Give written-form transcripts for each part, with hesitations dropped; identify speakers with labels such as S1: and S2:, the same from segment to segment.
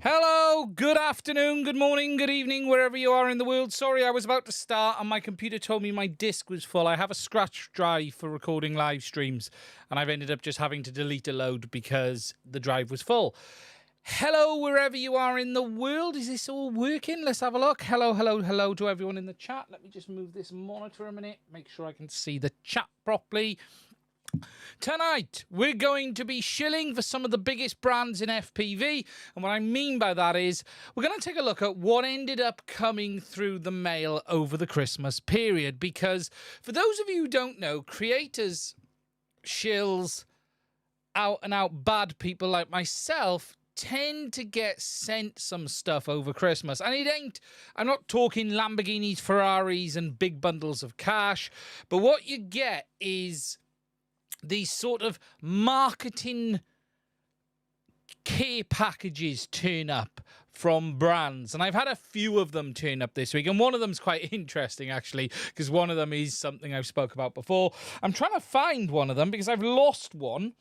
S1: Hello, good afternoon, good morning, good evening, wherever you are in the world. Sorry, I was about to start and my computer told me my disk was full. I have a scratch drive for recording live streams and I've ended up just having to delete a load because the drive was full. Hello, wherever you are in the world. Is this all working? Let's have a look. Hello, hello, hello to everyone in the chat. Let me just move this monitor a minute, make sure I can see the chat properly. Tonight, we're going to be shilling for some of the biggest brands in FPV. And what I mean by that is we're going to take a look at what ended up coming through the mail over the Christmas period. Because for those of you who don't know, creators, shills, out-and-out bad people like myself tend to get sent some stuff over Christmas. And it ain't, I'm not talking Lamborghinis, Ferraris, and big bundles of cash. But what you get is these sort of marketing care packages turn up from brands. And I've had a few of them turn up this week. And one of them's quite interesting, actually, because one of them is something I've spoke about before. I'm trying to find one of them because I've lost one.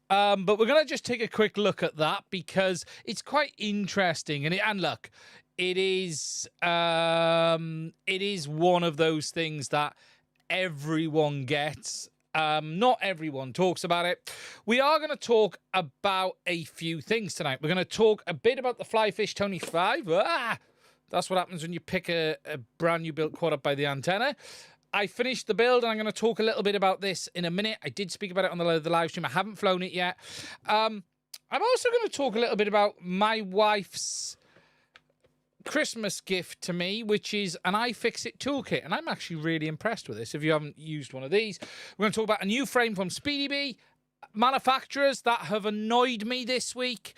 S1: But we're going to just take a quick look at that because it's quite interesting. And look, it is one of those things that everyone gets. Not everyone talks about it. We are going to talk about a few things tonight. We're going to talk a bit about the Flyfish Tony 5. That's what happens when you pick a brand new built quad up by the antenna. I finished the build, and I'm going to talk a little bit about this in a minute. I did speak about it on the live stream. I haven't flown it yet. I'm also going to talk a little bit about my wife's Christmas gift to me, which is an iFixit toolkit, and I'm actually really impressed with this. If you haven't used one of these, we're going to talk about a new frame from SpeedyBee, manufacturers that have annoyed me this week,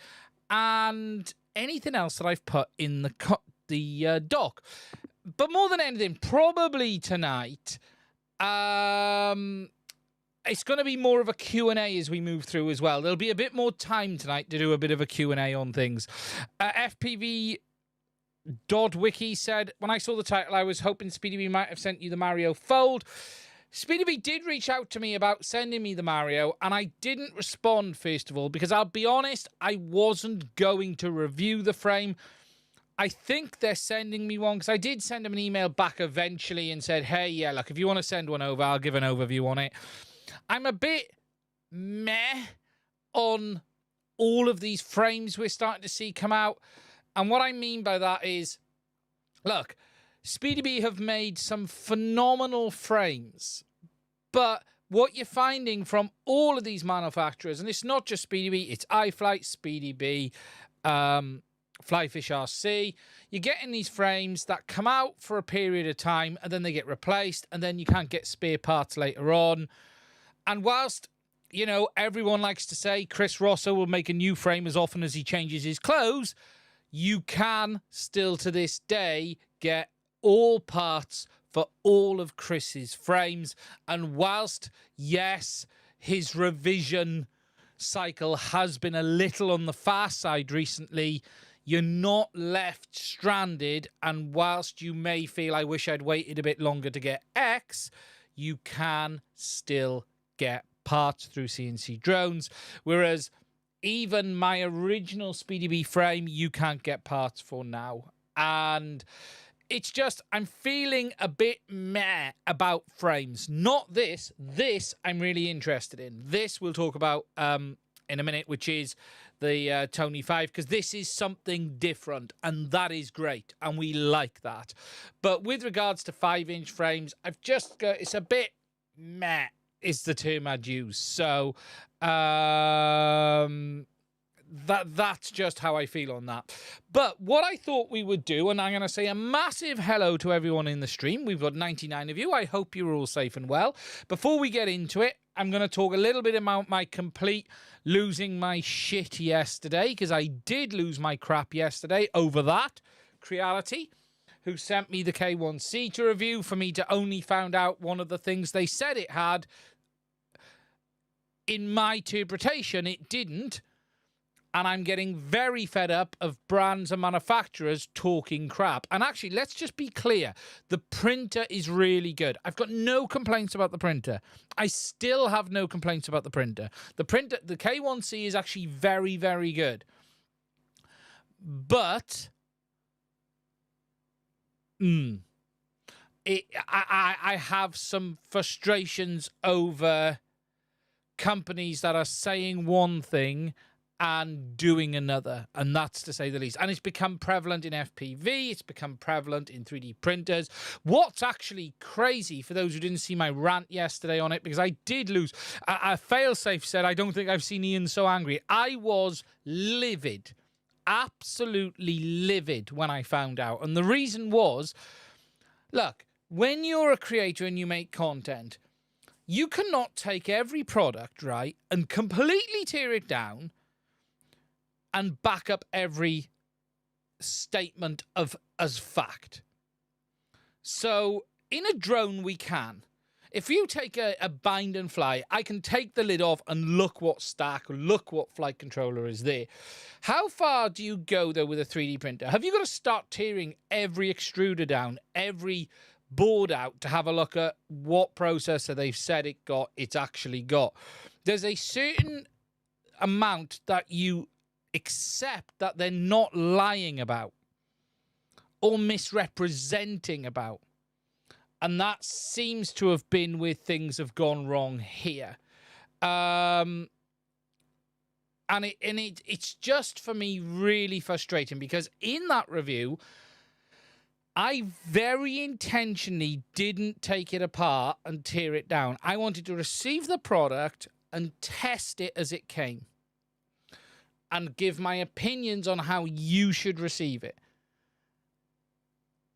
S1: and anything else that I've put in the dock. But more than anything, probably tonight, it's going to be more of a Q&A as we move through as well. There'll be a bit more time tonight to do a bit of a Q&A on things. FPV Wiki said, when I saw the title, I was hoping SpeedyBee might have sent you the Mario Fold. SpeedyBee did reach out to me about sending me the Mario, and I didn't respond, first of all, because I'll be honest, I wasn't going to review the frame. I think they're sending me one, because I did send them an email back eventually and said, hey, yeah, look, if you want to send one over, I'll give an overview on it. I'm a bit meh on all of these frames we're starting to see come out. And what I mean by that is, look, SpeedyBee have made some phenomenal frames, but what you're finding from all of these manufacturers, and it's not just SpeedyBee, it's iFlight, SpeedyBee, Flyfish RC, you're getting these frames that come out for a period of time and then they get replaced and then you can't get spare parts later on. And whilst, you know, everyone likes to say Chris Rosso will make a new frame as often as he changes his clothes, you can still to this day get all parts for all of Chris's frames. And whilst, yes, his revision cycle has been a little on the fast side recently, you're not left stranded. And whilst you may feel, I wish I'd waited a bit longer to get X, you can still get parts through CNC drones. Whereas even my original SpeedyBee frame, you can't get parts for now. And it's just, I'm feeling a bit meh about frames. Not this. This I'm really interested in. This we'll talk about in a minute, which is the Tony 5, because this is something different, and that is great, and we like that. But with regards to 5-inch frames, I've just got, it's a bit meh is the term I'd use. So that's just how I feel on that. But what I thought we would do, and I'm going to say a massive hello to everyone in the stream. We've got 99 of you. I hope you're all safe and well. Before we get into it, I'm going to talk a little bit about my complete losing my shit yesterday, because I did lose my crap yesterday over that. Creality, who sent me the K1C to review for me to only found out one of the things they said it had. In my interpretation, it didn't. And I'm getting very fed up of brands and manufacturers talking crap. And actually, let's just be clear. The printer is really good. I've got no complaints about the printer. I still have no complaints about the printer. The K1C is actually very, very good. But I have some frustrations over companies that are saying one thing and doing another, and that's to say the least. And it's become prevalent in FPV, it's become prevalent in 3D printers. What's actually crazy, for those who didn't see my rant yesterday on it, because I did lose, Failsafe said, I don't think I've seen Ian so angry. I was livid, absolutely livid when I found out. And the reason was, look, when you're a creator and you make content, you cannot take every product, right, and completely tear it down and back up every statement as fact. So in a drone, we can. If you take a bind and fly, I can take the lid off and look what stack, look what flight controller is there. How far do you go, though, with a 3D printer? Have you got to start tearing every extruder down, every board out to have a look at what processor they've said it's actually got? There's a certain amount that you accept that they're not lying about or misrepresenting about. And that seems to have been where things have gone wrong here. It's just, for me, really frustrating, because in that review, I very intentionally didn't take it apart and tear it down. I wanted to receive the product and test it as it came and give my opinions on how you should receive it.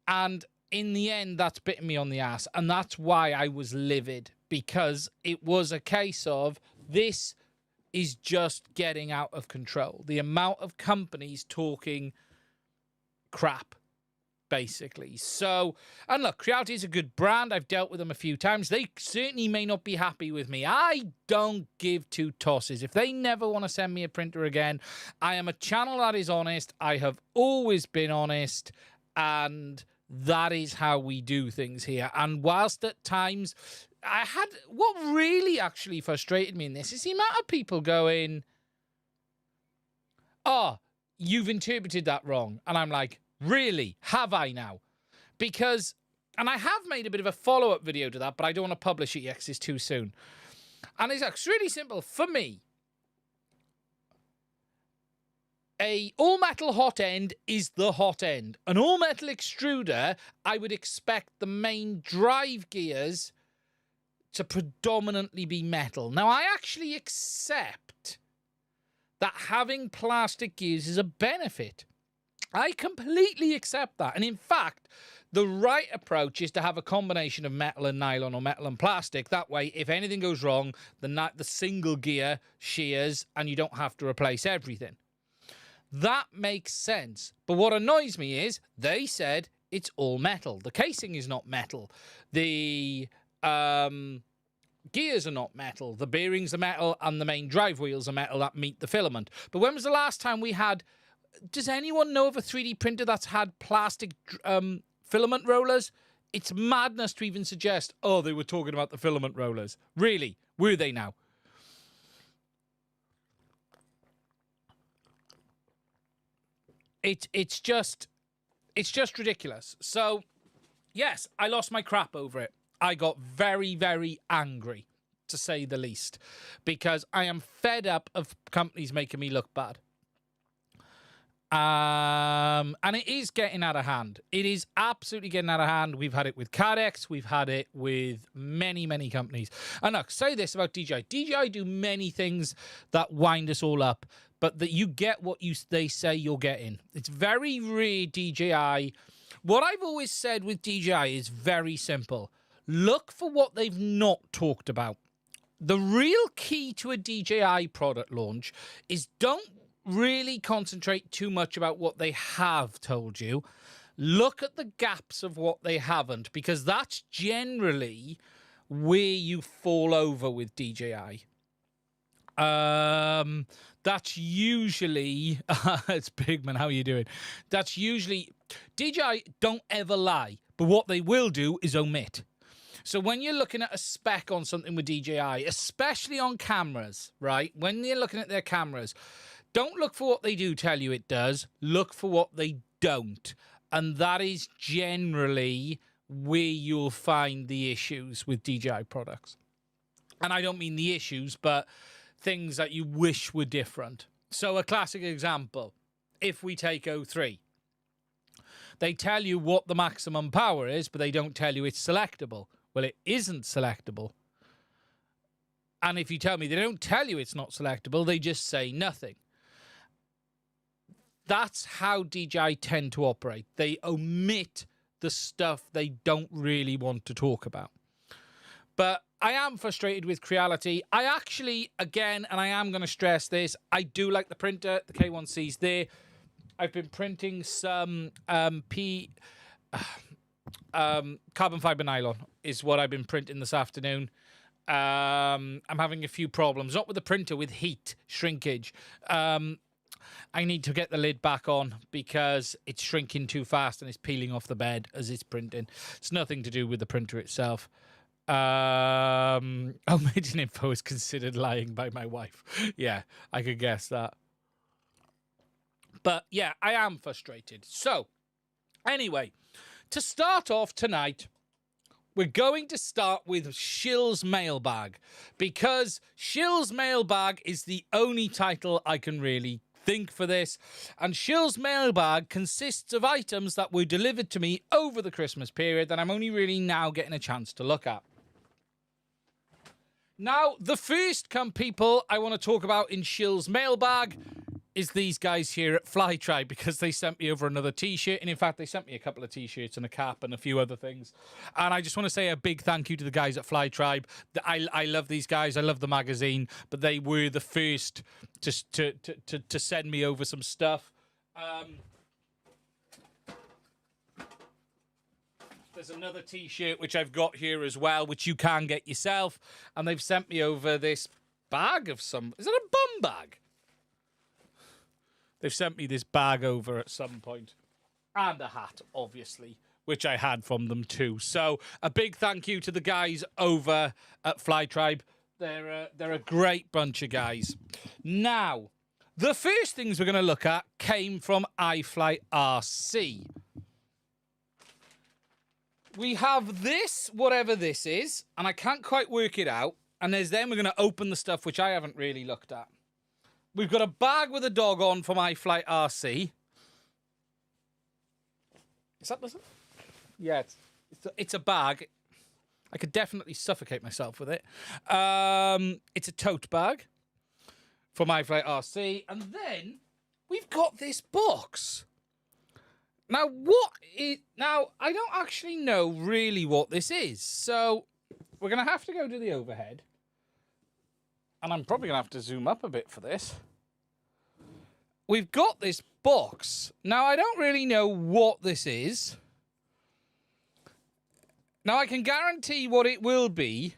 S1: And in the end, that's bitten me on the ass. And that's why I was livid, because it was a case of, this is just getting out of control. The amount of companies talking crap, basically. So, and look, Creality is a good brand. I've dealt with them a few times. They certainly may not be happy with me. I don't give two tosses. If they never want to send me a printer again, I am a channel that is honest. I have always been honest, and that is how we do things here. And whilst at times what really actually frustrated me in this is the amount of people going, oh, you've interpreted that wrong. And I'm like, really? Have I now? Because, and I have made a bit of a follow-up video to that, but I don't want to publish it yet because it's too soon. And it's really simple. For me, a all-metal hot end is the hot end. An all-metal extruder, I would expect the main drive gears to predominantly be metal. Now, I actually accept that having plastic gears is a benefit. I completely accept that. And in fact, the right approach is to have a combination of metal and nylon or metal and plastic. That way, if anything goes wrong, the single gear shears and you don't have to replace everything. That makes sense. But what annoys me is they said it's all metal. The casing is not metal. The gears are not metal. The bearings are metal and the main drive wheels are metal that meet the filament. But when was the last time we had... Does anyone know of a 3D printer that's had plastic filament rollers? It's madness to even suggest, oh, they were talking about the filament rollers. Really? Were they now? It's just ridiculous. So, yes, I lost my crap over it. I got very, very angry, to say the least, because I am fed up of companies making me look bad. And it is getting out of hand. It is absolutely getting out of hand. We've had it with CaddX. We've had it with many, many companies. And look, say this about DJI. DJI do many things that wind us all up, but that you get what they say you're getting. It's very rare DJI. What I've always said with DJI is very simple. Look for what they've not talked about. The real key to a DJI product launch is don't really concentrate too much about what they have told you. Look at the gaps of what they haven't, because that's generally where you fall over with DJI. That's usually it's Bigman, how are you doing? That's usually DJI don't ever lie, but what they will do is omit. So when you're looking at a spec on something with DJI, especially on cameras, right? When you're looking at their cameras, Don't look for what they do tell you it does. Look for what they don't. And that is generally where you'll find the issues with DJI products. And I don't mean the issues, but things that you wish were different. So a classic example, if we take O3, they tell you what the maximum power is, but they don't tell you it's selectable. Well, it isn't selectable. And if you tell me they don't tell you it's not selectable, they just say nothing. That's how DJI tend to operate. They omit the stuff they don't really want to talk about. But I am frustrated with Creality. I actually, again, and I am going to stress this, I do like the printer. The K1C's there. I've been printing some carbon fiber nylon is what I've been printing this afternoon. I'm having a few problems, not with the printer, with heat, shrinkage. I need to get the lid back on because it's shrinking too fast and it's peeling off the bed as it's printing. It's nothing to do with the printer itself. Omitting info is considered lying by my wife. Yeah, I could guess that. But yeah, I am frustrated. So, anyway, to start off tonight, we're going to start with Shill's Mailbag, because Shill's Mailbag is the only title I can really think for this. And Shill's Mailbag consists of items that were delivered to me over the Christmas period that I'm only really now getting a chance to look at. Now, the first people I want to talk about in Shill's Mailbag is these guys here at Flytribe, because they sent me over another t-shirt, and in fact they sent me a couple of t-shirts and a cap and a few other things. And I just want to say a big thank you to the guys at Flytribe. I love these guys, I love the magazine, but they were the first to send me over some stuff. There's another t-shirt which I've got here as well, which you can get yourself, and they've sent me over this bag of some, is it a bum bag? They've sent me this bag over at some point. And a hat, obviously, which I had from them too. So a big thank you to the guys over at Flytribe. They're a great bunch of guys. Now, the first things we're going to look at came from iFly RC. We have this, whatever this is, and I can't quite work it out. And there's then we're going to open the stuff which I haven't really looked at. We've got a bag with a dog on from iFly RC. Is that this? Yeah, it's a bag. I could definitely suffocate myself with it. It's a tote bag from iFly RC. And then we've got this box. Now, now, I don't actually know really what this is. So we're going to have to go to the overhead. And I'm probably going to have to zoom up a bit for this. We've got this box. Now, I don't really know what this is. Now, I can guarantee what it will be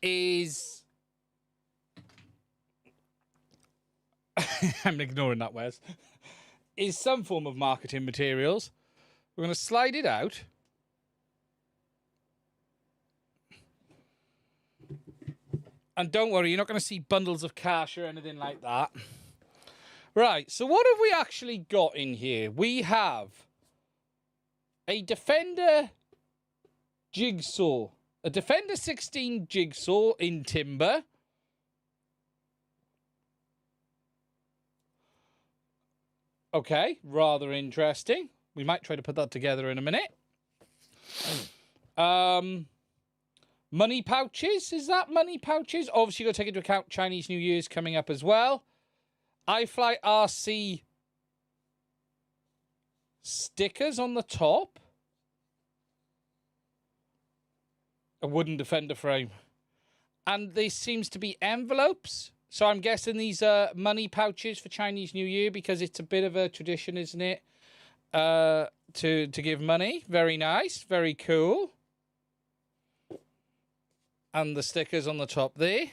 S1: is... I'm ignoring that, Wes. Is some form of marketing materials. We're going to slide it out. And don't worry, you're not going to see bundles of cash or anything like that. Right, so what have we actually got in here? We have a Defender jigsaw. A Defender 16 jigsaw in timber. Okay, rather interesting. We might try to put that together in a minute. Money pouches, is that money pouches? Obviously, you've got to take into account Chinese New Year's coming up as well. iFly RC stickers on the top. A wooden Defender frame. And there seems to be envelopes. So I'm guessing these are money pouches for Chinese New Year, because it's a bit of a tradition, isn't it? To give money. Very nice. Very cool. And the stickers on the top there.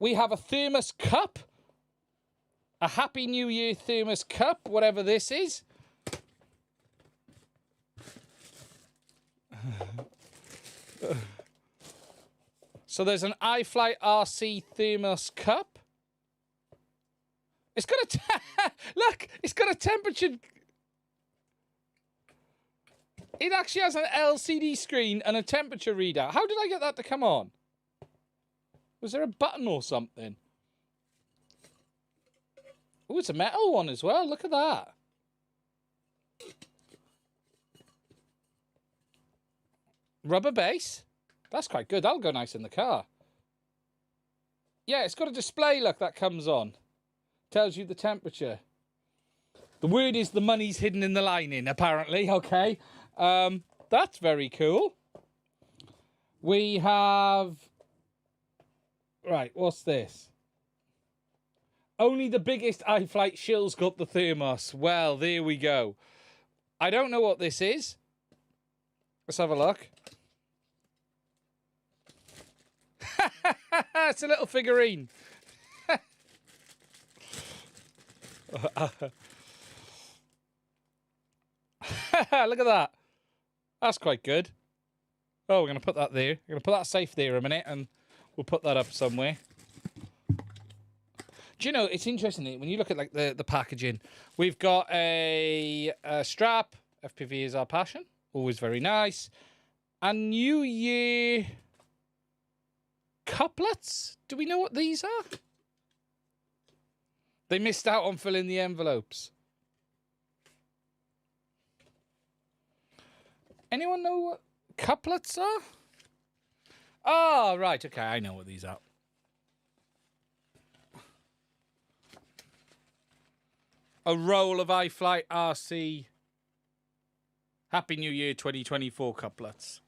S1: We have a thermos cup. A Happy New Year thermos cup, whatever this is. So there's an iFlight RC thermos cup. It's got a look. It's got a temperature. It actually has an LCD screen and a temperature readout. How did I get that to come on? Was there a button or something? Oh, it's a metal one as well. Look at that. Rubber base. That's quite good. That'll go nice in the car. Yeah, it's got a display, look, that comes on. Tells you the temperature. The word is the money's hidden in the lining, apparently. Okay. That's very cool. We have... Right, what's this? Only the biggest iFlight shill's got the thermos. Well, there we go. I don't know what this is. Let's have a look. It's a little figurine. Look at that. That's quite good. Oh, we're going to put that there. We're going to put that safe there a minute and we'll put that up somewhere. Do you know, it's interesting when you look at like the packaging. We've got a strap. FPV is our passion. Always very nice. And New Year couplets. Do we know what these are? They missed out on filling the envelopes. Anyone know what couplets are? Oh, right. Okay, I know what these are. A roll of iFlight RC Happy New Year 2024 couplets.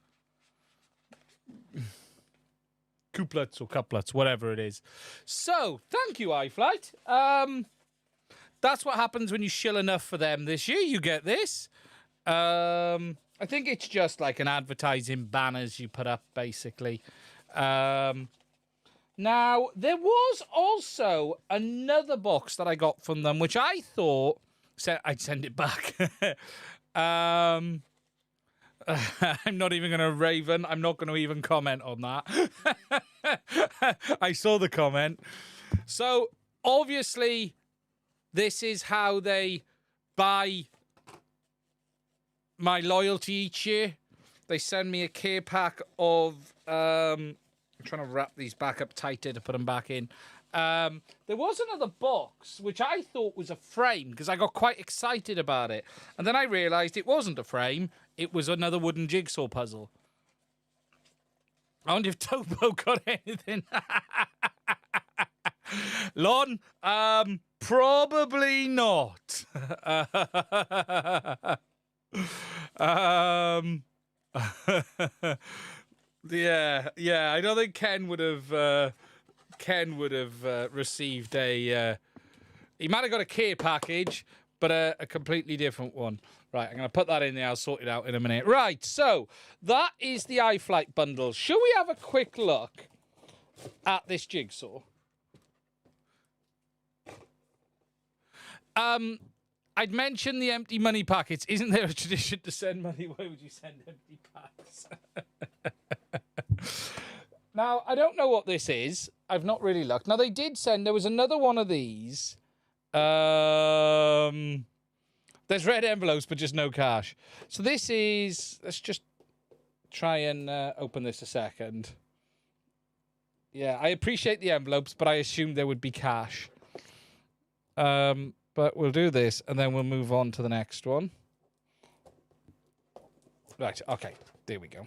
S1: Couplets or couplets, whatever it is. So, thank you, iFlight. That's what happens when you shill enough for them this year. You get this. I think it's just like an advertising banners you put up, basically. Now, there was also another box that I got from them, which I thought said I'd send it back. I'm not even going to Raven. I'm not going to even comment on that. I saw the comment. So, obviously, this is how they buy my loyalty each year. They send me a care pack of... I'm trying to wrap these back up tighter to put them back in. There was another box, which I thought was a frame, because I got quite excited about it. And then I realised it wasn't a frame. It was another wooden jigsaw puzzle. I wonder if Topo got anything. Lon, probably not. Yeah, I don't think Ken would have received a he might have got a care package, but a completely different one. Right, I'm going to put that in there. I'll sort it out in a minute. Right, so that is the iFlight bundle. Shall we have a quick look at this jigsaw? I'd mentioned the empty money packets. Isn't there a tradition to send money? Why would you send empty packs? Now, I don't know what this is. I've not really looked. Now, they did send... There was another one of these. There's red envelopes, but just no cash. So this is... Let's just try and open this a second. Yeah, I appreciate the envelopes, but I assumed there would be cash. But we'll do this, and then we'll move on to the next one. Right, okay. There we go.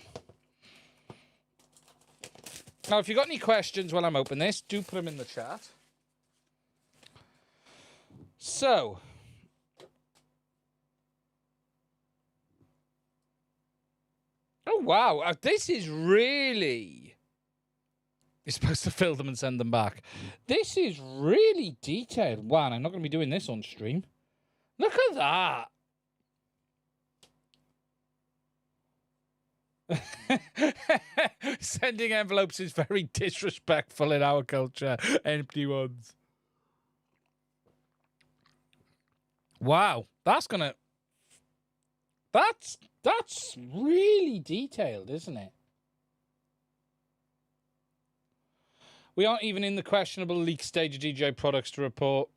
S1: Now, if you've got any questions while I'm opening this, do put them in the chat. So... Oh, wow. This is really... You're supposed to fill them and send them back. This is really detailed. Wow, I'm not going to be doing this on stream. Look at that. Sending envelopes is very disrespectful in our culture. Empty ones. Wow, that's going to... That's really detailed, isn't it? We aren't even in the questionable leak stage of DJ products to report.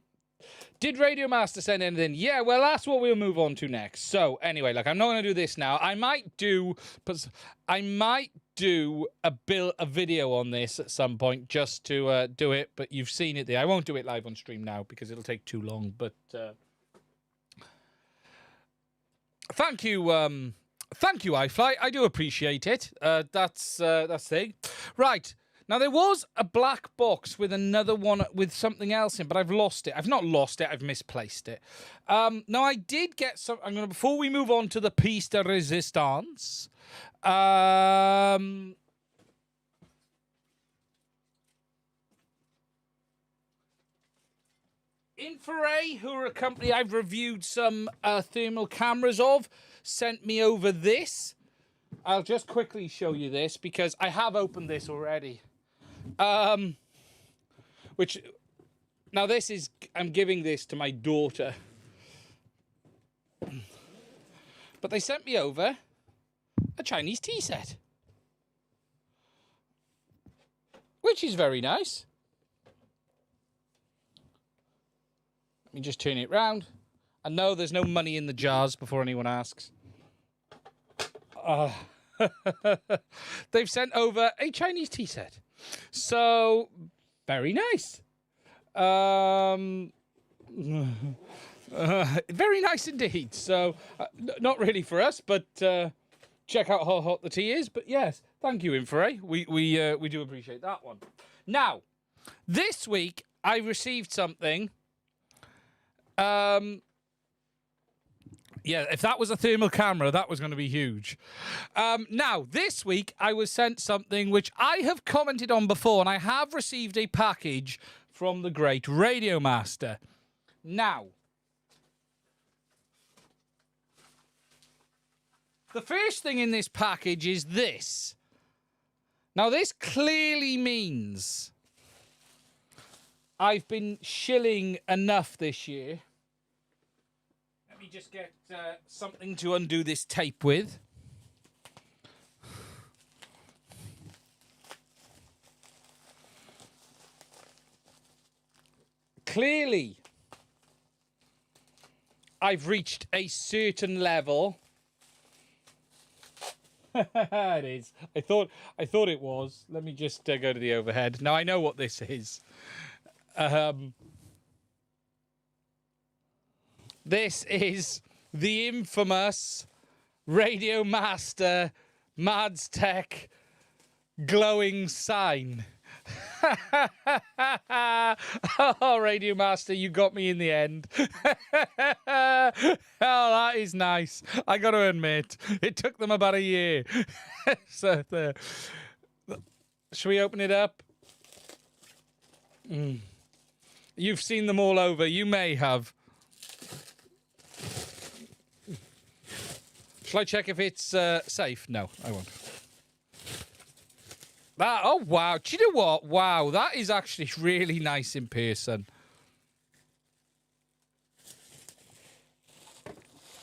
S1: Did Radio Master send anything? Yeah, well, that's what we'll move on to next. So, anyway, like, I'm not going to do this now. I might do a video on this at some point just to do it, but you've seen it there. I won't do it live on stream now because it'll take too long, but thank you, iFly. I do appreciate it. That's thing. Right. Now, there was a black box with another one with something else in, but I've lost it. I've not lost it. I've misplaced it. Now, I did get some... Before we move on to the piece de resistance... Enquiries, who are a company I've reviewed some thermal cameras of, sent me over this. I'll just quickly show you this because I have opened this already. Which, now this is, I'm giving this to my daughter. But they sent me over a Chinese tea set. Which is very nice. Let me just turn it round. And no, there's no money in the jars before anyone asks. They've sent over a Chinese tea set. So, very nice. Very nice indeed. So, not really for us, but check out how hot the tea is. But yes, thank you, Enquiries. We do appreciate that one. Now, this week I received something. Yeah, if that was a thermal camera, that was going to be huge. Now, this week, I was sent something which I have commented on before, and I have received a package from the great Radio Master. Now, the first thing in this package is this. Now, this clearly means I've been shilling enough this year. Let me just get something to undo this tape with. Clearly, I've reached a certain level. It is. I thought it was. Let me just go to the overhead. Now I know what this is. This is the infamous Radio Master Mads Tech glowing sign. Oh, Radio Master, you got me in the end. Oh, that is nice. I got to admit, it took them about a year. So, there. Shall we open it up? You've seen them all over. You may have. Shall I check if it's safe? No, I won't. Oh, wow. Do you know what? Wow, that is actually really nice in person.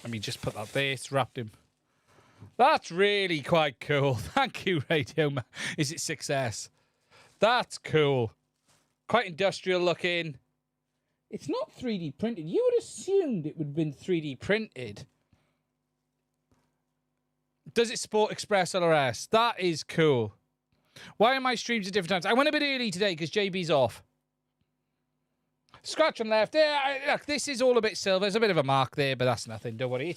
S1: Let me just put that there. It's wrapped him. That's really quite cool. Thank you, Radio Man. Is it 6S? That's cool. Quite industrial looking. It's not 3D printed. You would assumed it would have been 3D printed. Does it support Express ELRS? That is cool. Why are my streams at different times? I went a bit early today because JB's off. Scratch on left. Yeah, look, this is all a bit silver. There's a bit of a mark there, but that's nothing. Don't worry.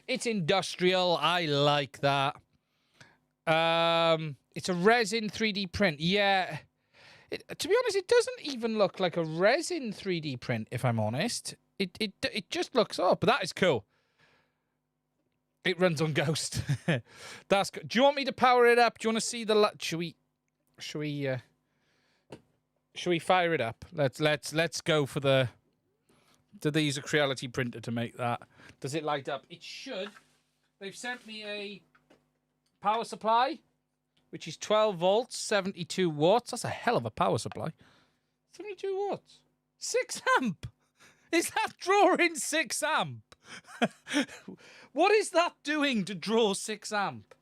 S1: It's industrial. I like that. It's a resin 3D print. Yeah. To be honest, it doesn't even look like a resin 3D print, if I'm honest. It just looks up, but that is cool. It runs on Ghost. That's good. Do you want me to power it up? Do you want to see the should we fire it up? Let's go for the... Did they use a Creality printer to make that? Does it light up? It should. They've sent me a power supply, which is 12 volts, 72 watts. That's a hell of a power supply. 72 watts. 6 amp. Is that drawing 6 amp? What is that doing to draw 6 amp?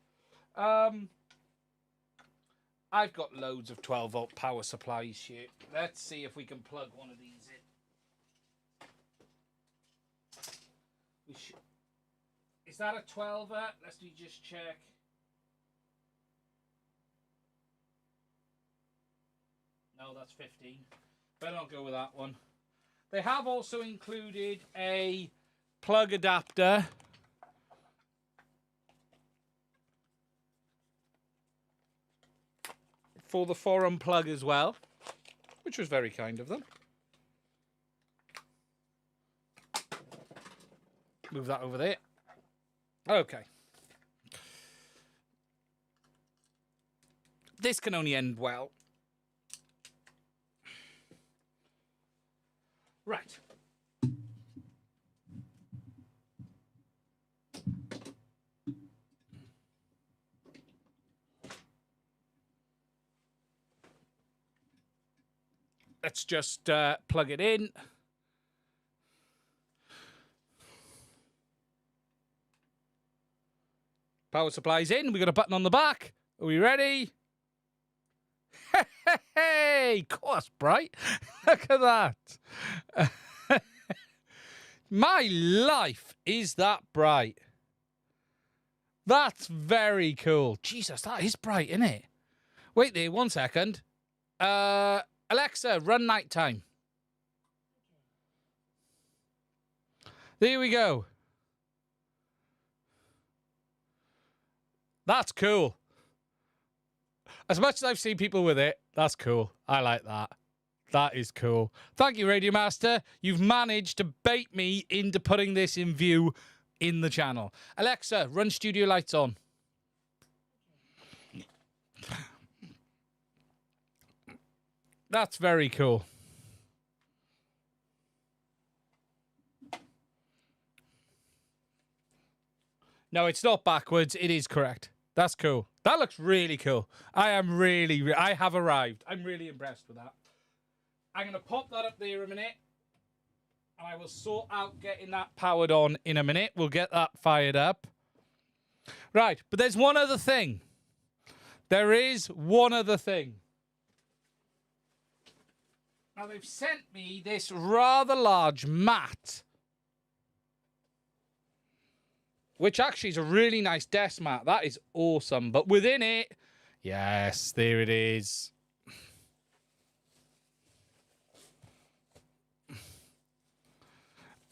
S1: I've got loads of 12-volt power supplies here. Let's see if we can plug one of these in. Is that a 12er? Let's just check. No, that's 15. Better not go with that one. They have also included a plug adapter. For the forum plug as well, which was very kind of them. Move that over there. Okay. This can only end well. Right. Let's just plug it in. Power supply's in. We got a button on the back. Are we ready? Hey, of course, bright. Look at that. My life is that bright. That's very cool. Jesus, that is bright, isn't it? Wait there, 1 second. Alexa, run nighttime. There we go. That's cool. As much as I've seen people with it, that's cool. I like that. That is cool. Thank you, Radio Master. You've managed to bait me into putting this in view in the channel. Alexa, run studio lights on. That's very cool. No, it's not backwards. It is correct. That's cool. That looks really cool. I have arrived. I'm really impressed with that. I'm going to pop that up there a minute. And I will sort out getting that powered on in a minute. We'll get that fired up. Right, but there's one other thing. There is one other thing. Now, they've sent me this rather large mat, which actually is a really nice desk mat. That is awesome. But within it, yes, there it is.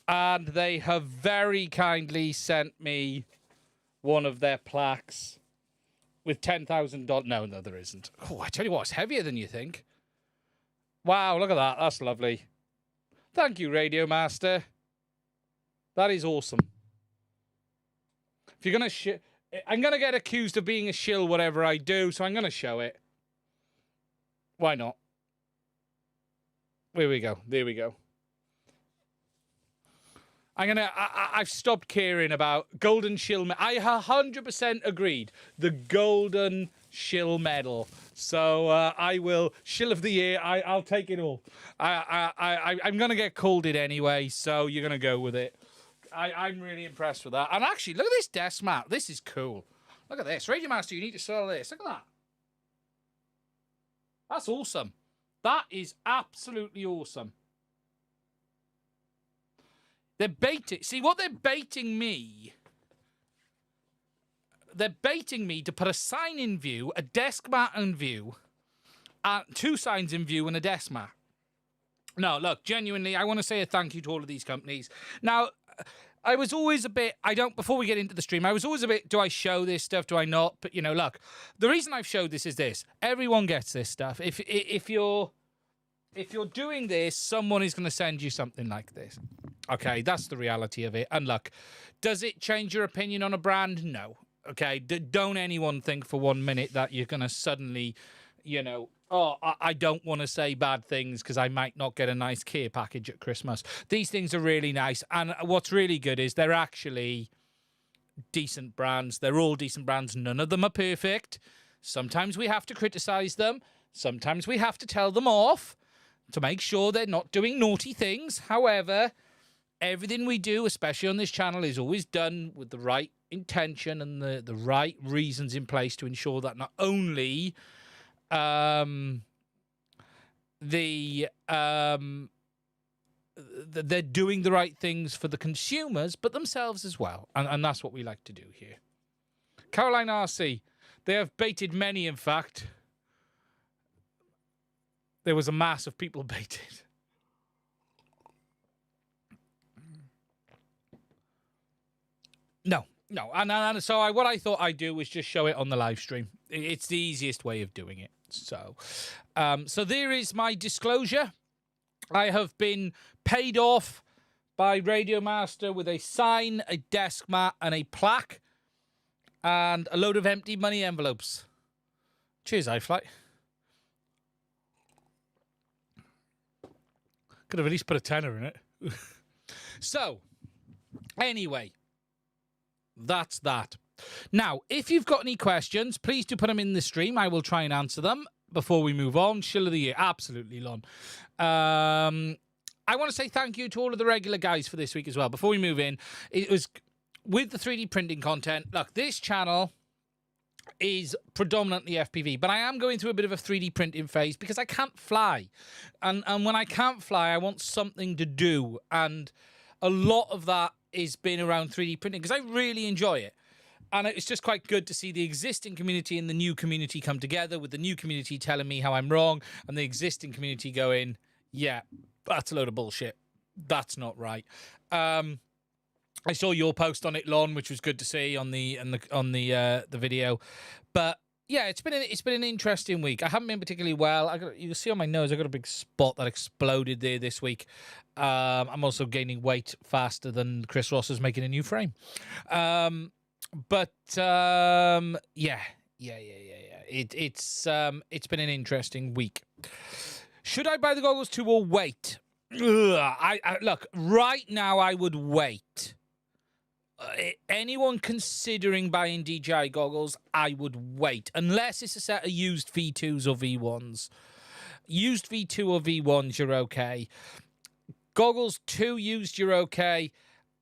S1: And they have very kindly sent me one of their plaques with $10,000. No, there isn't. Oh, I tell you what, it's heavier than you think. Wow, look at that. That's lovely. Thank you, Radio Master. That is awesome. If you're going to... I'm going to get accused of being a shill whatever I do, so I'm going to show it. Why not? There we go. There we go. I've stopped caring about golden shill. I 100% agreed. The golden shill medal. So I will shill of the year. I'll take it all. I'm gonna get called it anyway. So you're gonna go with it. I'm really impressed with that. And actually, look at this desk mat. This is cool. Look at this, Radio Master. You need to sell this. Look at that. That's awesome. That is absolutely awesome. They're baiting. See what they're baiting me. They're baiting me to put a sign in view, a desk mat in view, two signs in view, and a desk mat. No, look, genuinely, I want to say a thank you to all of these companies. Now, I was always a bit, before we get into the stream, I was always a bit, do I show this stuff, do I not? But, you know, look, the reason I've showed this is this. Everyone gets this stuff. If you're doing this, someone is going to send you something like this. Okay, that's the reality of it. And look, does it change your opinion on a brand? No. Okay, don't anyone think for 1 minute that you're going to suddenly, I don't want to say bad things because I might not get a nice care package at Christmas. These things are really nice. And what's really good is they're actually decent brands. They're all decent brands. None of them are perfect. Sometimes we have to criticize them. Sometimes we have to tell them off to make sure they're not doing naughty things. However, everything we do, especially on this channel, is always done with the right intention and the right reasons in place to ensure that not only they're doing the right things for the consumers, but themselves as well. And that's what we like to do here. Caroline RC, they have baited many, in fact. There was a mass of people baited. No. And so what I thought I'd do was just show it on the live stream. It's the easiest way of doing it. So there is my disclosure. I have been paid off by Radio Master with a sign, a desk mat, and a plaque, and a load of empty money envelopes. Cheers, iFly. Could have at least put a tenner in it. So, anyway, that's that. Now, if you've got any questions, please do put them in the stream. I will try and answer them before we move on. Shill of the year. Absolutely, Lon. I want to say thank you to all of the regular guys for this week as well. Before we move in, it was with the 3D printing content. Look, this channel is predominantly FPV, but I am going through a bit of a 3D printing phase because I can't fly. And when I can't fly, I want something to do. And a lot of that is been around 3D printing because I really enjoy it. And it's just quite good to see the existing community and the new community come together, with the new community telling me how I'm wrong and the existing community going, yeah, that's a load of bullshit. That's not right. I saw your post on it, Lon, which was good to see on the video. But yeah, it's been an interesting week. I haven't been particularly well. You can see on my nose, I got a big spot that exploded there this week. I'm also gaining weight faster than Chris Ross is making a new frame. Yeah. It's been an interesting week. Should I buy the goggles too or wait? Look, right now I would wait. Anyone considering buying DJI goggles, I would wait. Unless it's a set of used V2s or V1s. Used V2 or V1s, you're okay. Goggles 2 used, you're okay.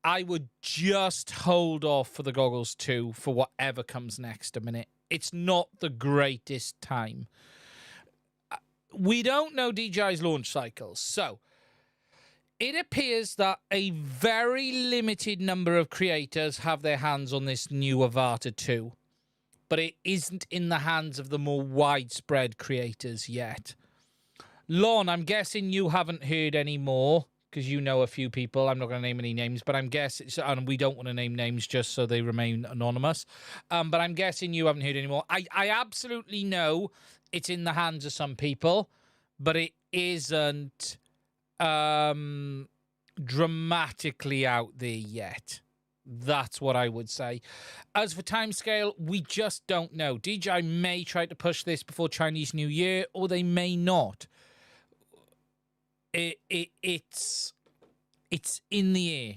S1: I would just hold off for the goggles 2 for whatever comes next a minute. It's not the greatest time. We don't know DJI's launch cycles, so it appears that a very limited number of creators have their hands on this new Avata 2, but it isn't in the hands of the more widespread creators yet. Lon, I'm guessing you haven't heard any more, because you know a few people. I'm not going to name any names, but I'm guessing, and we don't want to name names just so they remain anonymous, but I'm guessing you haven't heard any more. I absolutely know it's in the hands of some people, but it isn't dramatically out there yet. That's what I would say. As for timescale, we just don't know. DJI may try to push this before Chinese New Year, or they may not. It's in the air.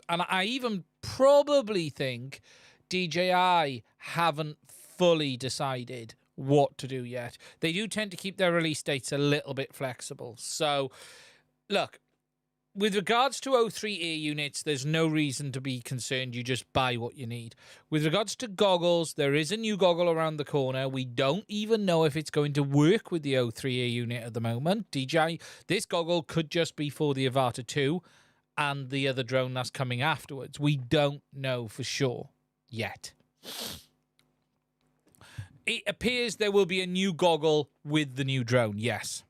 S1: And I even probably think DJI haven't fully decided what to do yet. They do tend to keep their release dates a little bit flexible. So, look, with regards to O3 units, there's no reason to be concerned. You just buy what you need. With regards to goggles, there is a new goggle around the corner. We don't even know if it's going to work with the O3 unit at the moment. DJI, this goggle could just be for the Avata 2 and the other drone that's coming afterwards. We don't know for sure yet. It appears there will be a new goggle with the new drone, yes.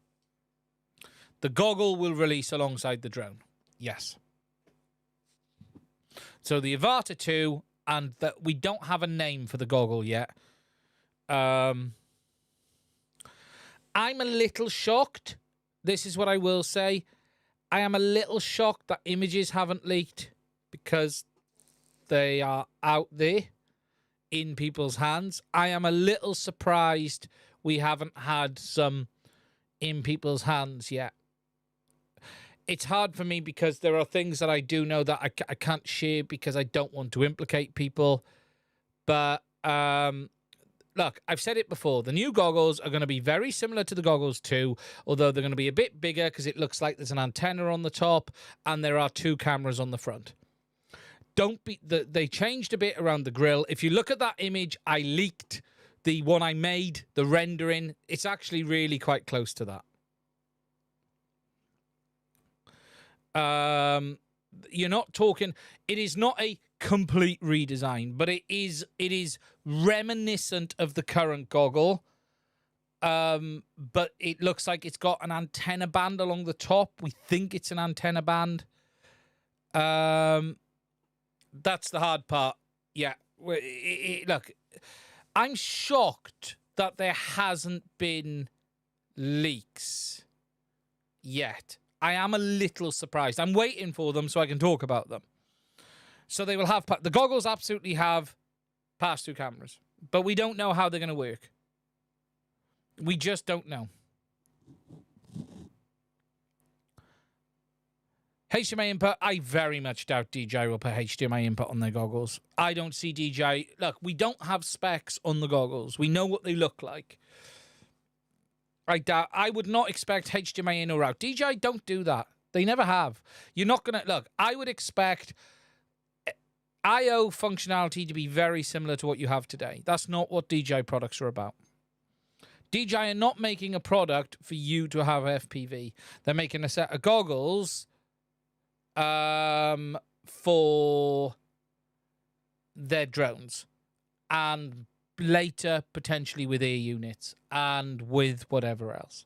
S1: The goggle will release alongside the drone, yes. So the Avata 2, and that we don't have a name for the goggle yet. I'm a little shocked. This is what I will say. I am a little shocked that images haven't leaked because they are out there in people's hands. I am a little surprised we haven't had some in people's hands yet. It's hard for me because there are things that I do know that I can't share because I don't want to implicate people. But look, I've said it before. The new goggles are going to be very similar to the goggles 2, although they're going to be a bit bigger because it looks like there's an antenna on the top and there are 2 cameras on the front. They changed a bit around the grill. If you look at that image I leaked the one I made, the rendering, it's actually really quite close to that. You're not talking... It is not a complete redesign, but it is reminiscent of the current goggle. But it looks like it's got an antenna band along the top. We think it's an antenna band. That's the hard part. Yeah. Look, I'm shocked that there hasn't been leaks yet. I am a little surprised. I'm waiting for them so I can talk about them. So they will have... The goggles absolutely have pass-through cameras. But we don't know how they're going to work. We just don't know. HDMI input, I very much doubt DJI will put HDMI input on their goggles. I don't see DJI... Look, we don't have specs on the goggles. We know what they look like. I would not expect HDMI in or out. DJI don't do that. They never have. You're not going to... Look, I would expect I/O functionality to be very similar to what you have today. That's not what DJI products are about. DJI are not making a product for you to have FPV. They're making a set of goggles for their drones. And later, potentially with air units and with whatever else.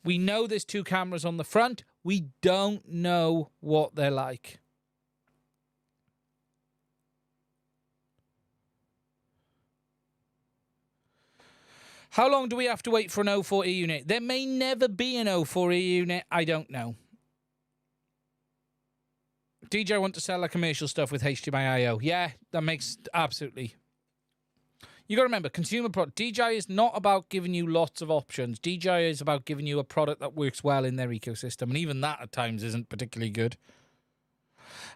S1: We know there's 2 cameras on the front. We don't know what they're like. How long do we have to wait for an O4 air unit? There may never be an O4 air unit. I don't know. DJI want to sell their commercial stuff with HDMI I/O. Yeah, that makes absolutely... You got to remember, consumer product. DJI is not about giving you lots of options. DJI is about giving you a product that works well in their ecosystem, and even that at times isn't particularly good.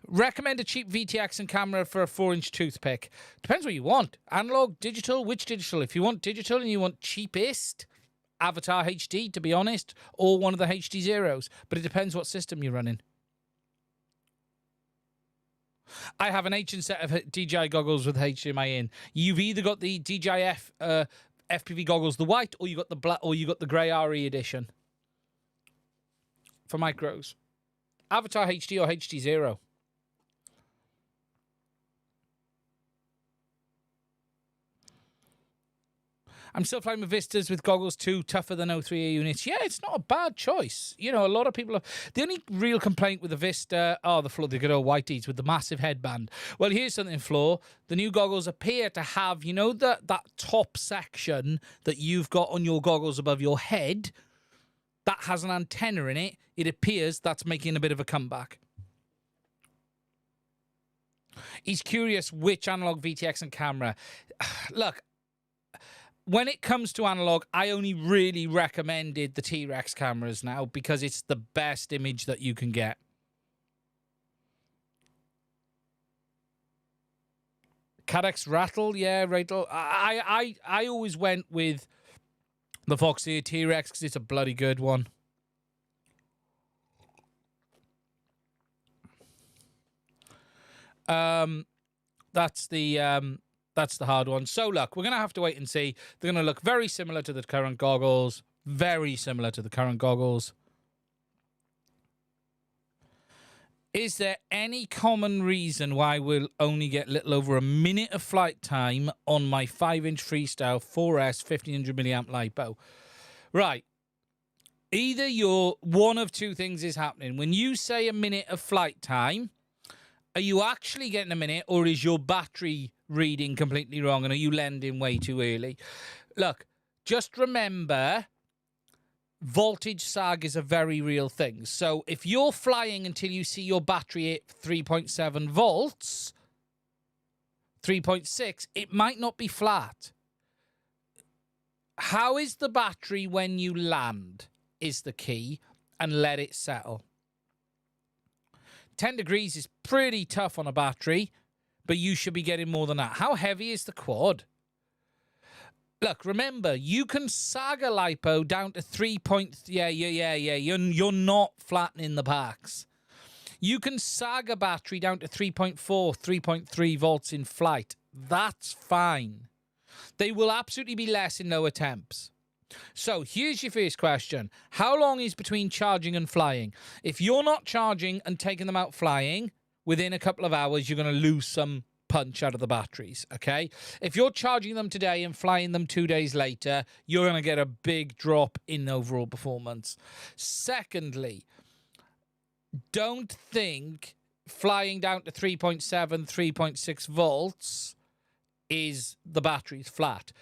S1: Recommend a cheap VTX and camera for a 4-inch toothpick. Depends what you want. Analog, digital, which digital? If you want digital and you want cheapest, Avatar HD, to be honest, or one of the HDZeros. But it depends what system you're running. I have an ancient set of DJI goggles with HDMI in. You've either got the DJI FPV goggles, the white, or you got the black, or you got the grey RE edition for micros. Avatar HD or HDZero. I'm still flying with Vistas with goggles too, tougher than O3A units. Yeah, it's not a bad choice. You know, a lot of people have... The only real complaint with the Vista are the good old whiteies with the massive headband. Well, here's something, Flo. The new goggles appear to have, you know, that top section that you've got on your goggles above your head that has an antenna in it. It appears that's making a bit of a comeback. He's curious which analog VTX and camera. Look, when it comes to analog, I only really recommended the T-Rex cameras now because it's the best image that you can get. CaddX rattle, yeah, rattle. I always went with the Foxeer T-Rex because it's a bloody good one. That's the hard one. So, look, we're going to have to wait and see. They're going to look very similar to the current goggles. Very similar to the current goggles. Is there any common reason why we'll only get little over a minute of flight time on my 5-inch Freestyle 4S 1500 milliamp LiPo? Right. Either one of two things is happening. When you say a minute of flight time, are you actually getting a minute, or is your battery reading completely wrong, and are you landing way too early? Look, just remember, voltage sag is a very real thing. So if you're flying until you see your battery at 3.7 volts, 3.6, it might not be flat. How is the battery when you land is the key, and let it settle. 10 degrees is pretty tough on a battery, but you should be getting more than that. How heavy is the quad? Look, remember, you can sag a LiPo down to 3. Yeah. You're not flattening the packs. You can sag a battery down to 3.4, 3.3 volts in flight. That's fine. They will absolutely be less in lower temps. So here's your first question. How long is between charging and flying? If you're not charging and taking them out flying, within a couple of hours, you're going to lose some punch out of the batteries, okay? If you're charging them today and flying them 2 days later, you're going to get a big drop in overall performance. Secondly, don't think flying down to 3.7, 3.6 volts is the battery's flat.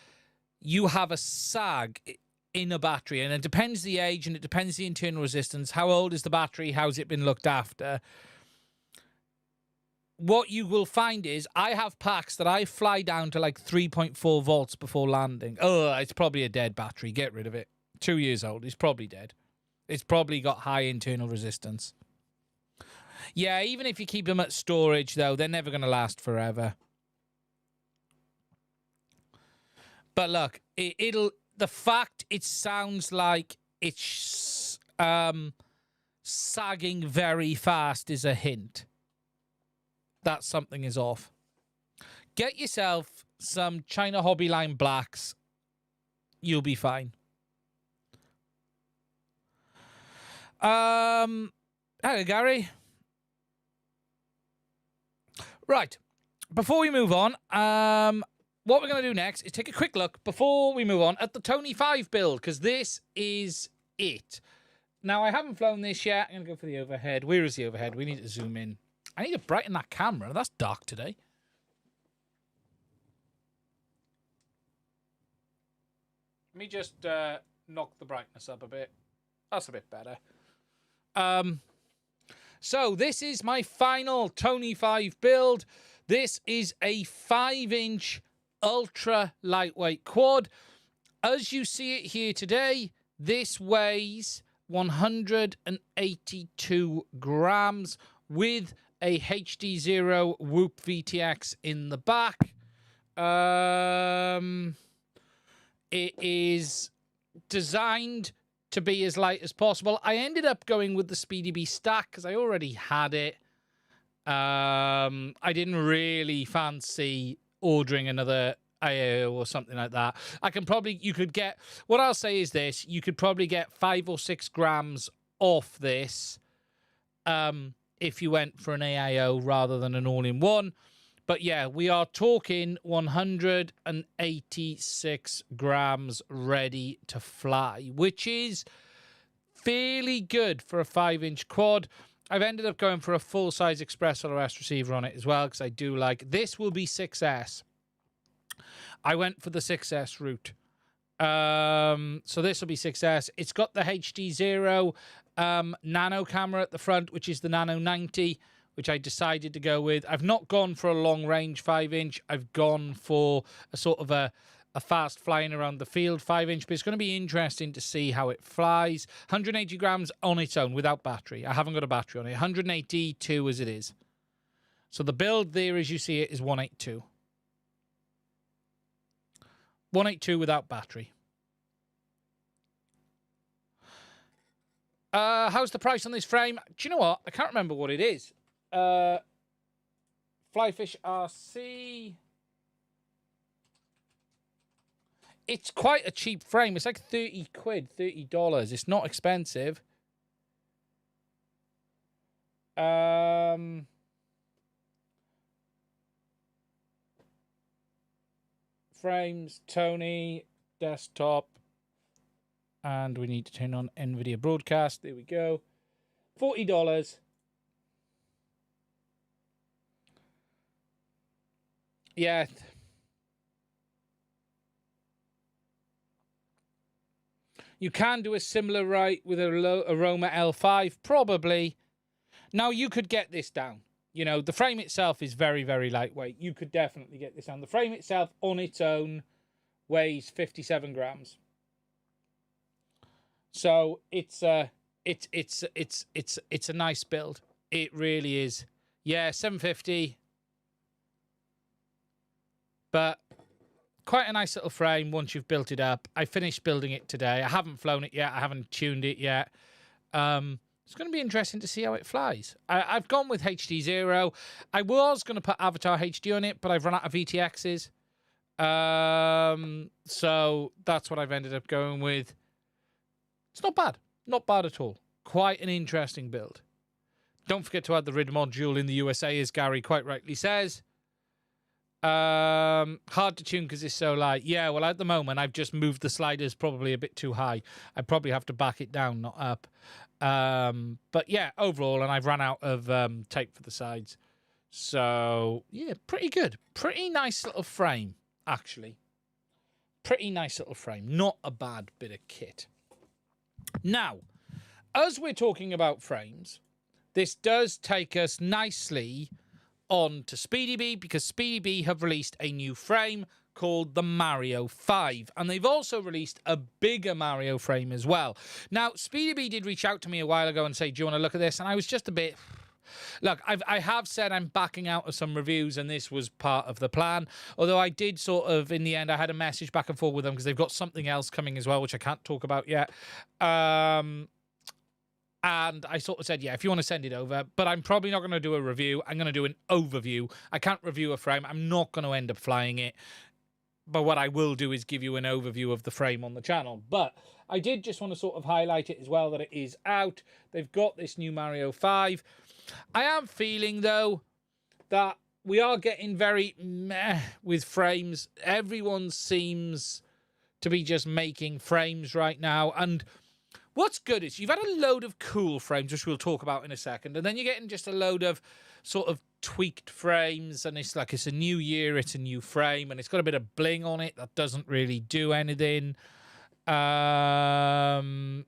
S1: You have a sag in a battery, and it depends the age and it depends the internal resistance. How old is the battery? How's it been looked after? What you will find is I have packs that I fly down to like 3.4 volts before landing. Oh, it's probably a dead battery. Get rid of it. 2 years old. It's probably dead. It's probably got high internal resistance. Yeah, even if you keep them at storage, though, they're never going to last forever. But look, the fact it sounds like it's sagging very fast is a hint that something is off. Get yourself some China Hobby Line blacks. You'll be fine. Hello, Gary. Right. Before we move on, what we're going to do next is take a quick look, before we move on, at the Tony 5 build, because this is it. Now, I haven't flown this yet. I'm going to go for the overhead. Where is the overhead? We need to zoom in. I need to brighten that camera. That's dark today. Let me just knock the brightness up a bit. That's a bit better. So this is my final Tony 5 build. This is a 5-inch ultra lightweight quad. As you see it here today, this weighs 182 grams with a HDZero Whoop VTX in the back. It is designed to be as light as possible. I ended up going with the SpeedyBee stack because I already had it. I didn't really fancy ordering another IAO or something like that. You could get, what I'll say is this, you could probably get 5 or 6 grams off this if you went for an AIO rather than an all-in-one. But yeah, we are talking 186 grams ready to fly, which is fairly good for a 5-inch quad. I've ended up going for a full-size Express LRS receiver on it as well, because I do like... This will be 6S. I went for the 6S route. So this will be 6S. It's got the HDZero nano camera at the front, which is the Nano 90, which I decided to go with. I've not gone for a long-range 5-inch. I've gone for a sort of a fast flying around the field 5-inch, but it's going to be interesting to see how it flies. 180 grams on its own without battery. I haven't got a battery on it. 182 as it is. So the build there, as you see it, is 182. 182 without battery. How's the price on this frame? Do you know what? I can't remember what it is. Flyfish RC. It's quite a cheap frame. It's like 30 quid, $30. It's not expensive. Frames, Tony, desktop. And we need to turn on NVIDIA broadcast. There we go. $40. Yeah. You can do a similar right with a Aroma L5, probably. Now, you could get this down. You know, the frame itself is very, very lightweight. You could definitely get this down. The frame itself on its own weighs 57 grams. So it's a nice build. It really is. Yeah, 750. But quite a nice little frame once you've built it up. I finished building it today. I haven't flown it yet. I haven't tuned it yet. It's going to be interesting to see how it flies. I've gone with HDZero. I was going to put Avatar HD on it, but I've run out of VTXs. So that's what I've ended up going with. It's not bad. Not bad at all. Quite an interesting build. Don't forget to add the RID module in the USA, as Gary quite rightly says. Hard to tune because it's so light. Yeah, well, at the moment, I've just moved the sliders probably a bit too high. I probably have to back it down, not up. But yeah, overall, and I've run out of tape for the sides. So, yeah, pretty good. Pretty nice little frame, actually. Pretty nice little frame. Not a bad bit of kit. Now, as we're talking about frames, this does take us nicely on to SpeedyBee, because SpeedyBee have released a new frame called the Mario 5, and they've also released a bigger Mario frame as well. Now, SpeedyBee did reach out to me a while ago and say, do you want to look at this? And I was just a bit... Look, I have said I'm backing out of some reviews, and this was part of the plan. Although I did sort of, in the end, I had a message back and forth with them because they've got something else coming as well, which I can't talk about yet. And I sort of said, yeah, if you want to send it over, but I'm probably not going to do a review. I'm going to do an overview. I can't review a frame. I'm not going to end up flying it. But what I will do is give you an overview of the frame on the channel. But I did just want to sort of highlight it as well, that it is out. They've got this new Mario 5. I am feeling, though, that we are getting very meh with frames. Everyone seems to be just making frames right now. And what's good is you've had a load of cool frames, which we'll talk about in a second, and then you're getting just a load of sort of tweaked frames, and it's like it's a new year, it's a new frame, and it's got a bit of bling on it that doesn't really do anything. It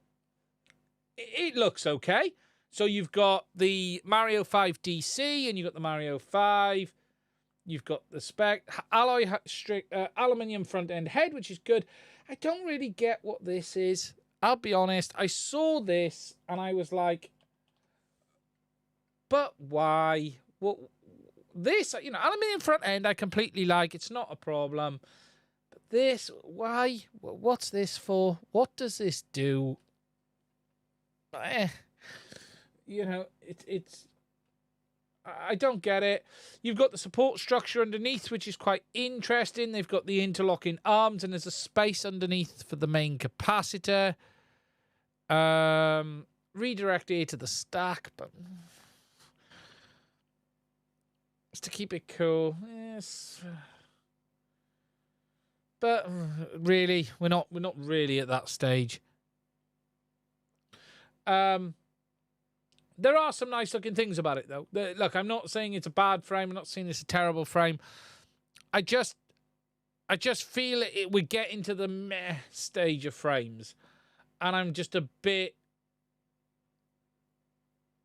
S1: looks okay. So you've got the Mario 5 DC, and you've got the Mario 5. You've got the spec aluminium front end head, which is good. I don't really get what this is. I'll be honest, I saw this and I was like, but why? What this, you know, aluminium front end I completely like. It's not a problem. But this, why? What's this for? What does this do? You know, it's I don't get it. You've got the support structure underneath, which is quite interesting. They've got the interlocking arms, and there's a space underneath for the main capacitor. Redirect here to the stack, but just to keep it cool. Yes. But really, we're not really at that stage. There are some nice looking things about it, though. Look, I'm not saying it's a bad frame. I'm not saying it's a terrible frame. I just feel we're getting to the meh stage of frames. And I'm just a bit...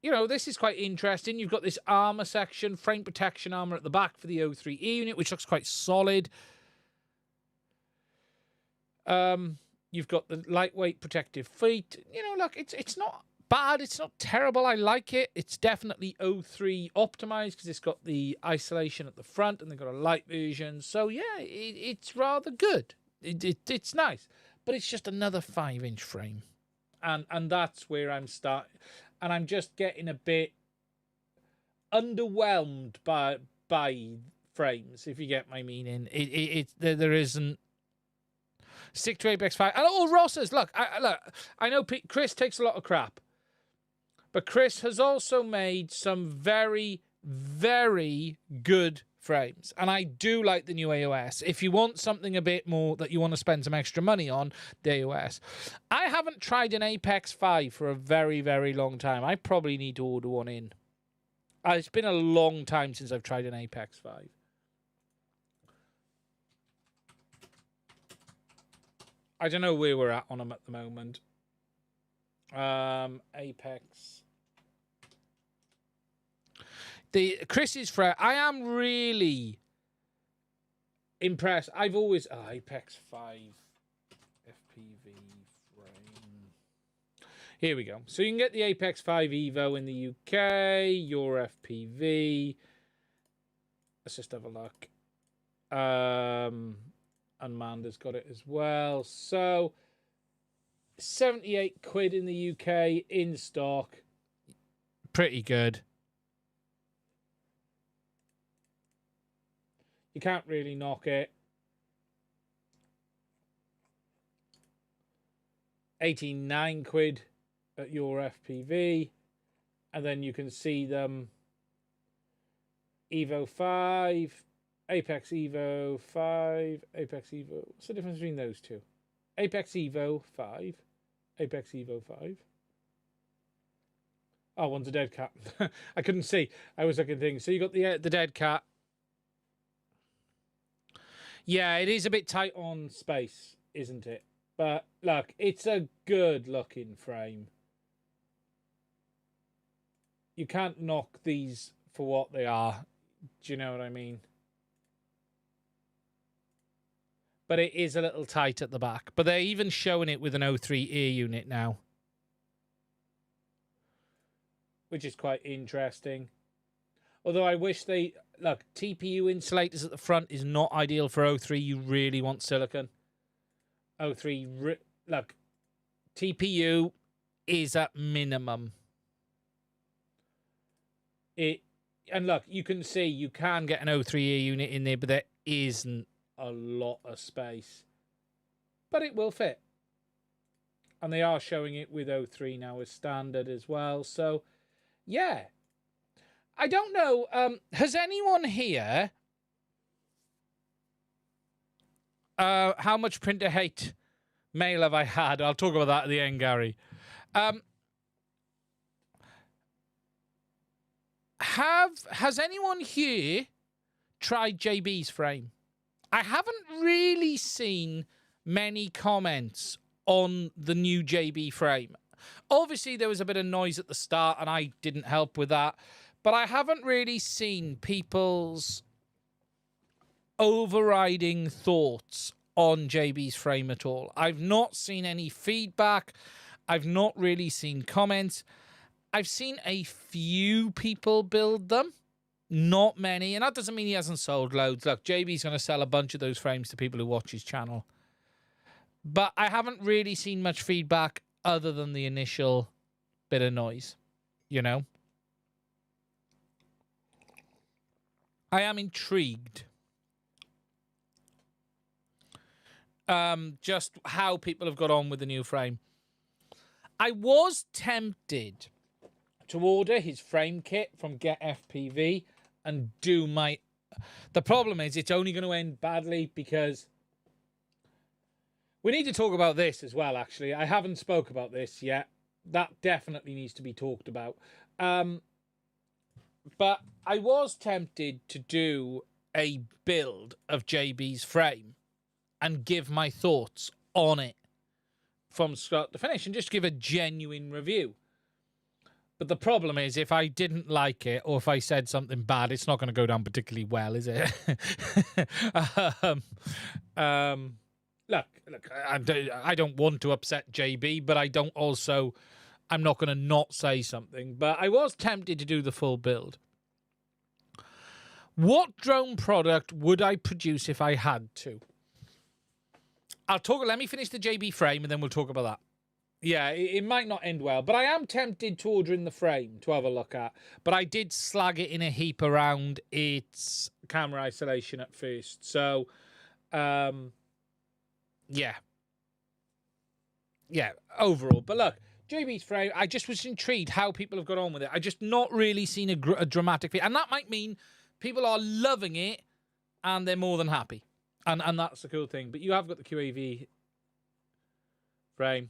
S1: You know, this is quite interesting. You've got this armor section, frame protection armor at the back for the O3E unit, which looks quite solid. You've got the lightweight protective feet. You know, look, it's not bad. It's not terrible. I like it. It's definitely O3 optimized because it's got the isolation at the front and they've got a light version. So, yeah, it's rather good. It's nice. But it's just another 5-inch frame. And that's where I'm starting. And I'm just getting a bit underwhelmed by frames, if you get my meaning. There isn't... Stick to Apex 5. And all Ross's, look, I know Chris takes a lot of crap. But Chris has also made some very, very good frames. And I do like the new AOS. If you want something a bit more that you want to spend some extra money on, the AOS. I haven't tried an Apex 5 for a very, very long time. I probably need to order one in. It's been a long time since I've tried an Apex 5. I don't know where we're at on them at the moment. Apex. Chris's frame. I am really impressed. I've always Apex 5 FPV frame. Here we go. So you can get the Apex 5 Evo in the UK. Your FPV. Let's just have a look. Amanda's got it as well. So 78 quid in the UK in stock. Pretty good. You can't really knock it. £89 at your FPV. And then you can see them Evo 5, Apex Evo 5, Apex Evo. What's the difference between those two? Apex Evo 5, Apex Evo 5. Oh, one's a dead cat. I couldn't see. I was looking at things. So you got the dead cat. Yeah, it is a bit tight on space, isn't it? But look, it's a good looking frame. You can't knock these for what they are. Do you know what I mean? But it is a little tight at the back. But they're even showing it with an 03 ear unit now, which is quite interesting. Although I wish they... Look, TPU insulators at the front is not ideal for 03. You really want silicon. 03... Look, TPU is at minimum. And look, you can see you can get an 03 ear unit in there, but there isn't a lot of space. But it will fit. And they are showing it with 03 now as standard as well. So, yeah. I don't know. Has anyone here... how much printer hate mail have I had? I'll talk about that at the end, Gary. Has anyone here tried JB's frame? I haven't really seen many comments on the new JB frame. Obviously, there was a bit of noise at the start, and I didn't help with that. But I haven't really seen people's overriding thoughts on JB's frame at all. I've not seen any feedback. I've not really seen comments. I've seen a few people build them. Not many. And that doesn't mean he hasn't sold loads. Look, JB's going to sell a bunch of those frames to people who watch his channel. But I haven't really seen much feedback other than the initial bit of noise, you know? I am intrigued. Just how people have got on with the new frame. I was tempted to order his frame kit from Get FPV and do my... The problem is it's only going to end badly because... We need to talk about this as well, actually. I haven't spoke about this yet. That definitely needs to be talked about. But I was tempted to do a build of JB's frame and give my thoughts on it from start to finish and just give a genuine review. But the problem is, if I didn't like it or if I said something bad, it's not going to go down particularly well, is it? Look, I don't want to upset JB, but I don't also... I'm not going to not say something. But I was tempted to do the full build. What drone product would I produce if I had to? Let me finish the JB frame and then we'll talk about that. Yeah, it might not end well, but I am tempted to order in the frame to have a look at. But I did slag it in a heap around its camera isolation at first. So, yeah. Yeah, overall. But look, JB's frame, I just was intrigued how people have got on with it. I just not really seen a dramatic... And that might mean people are loving it and they're more than happy. And that's the cool thing. But you have got the QAV frame.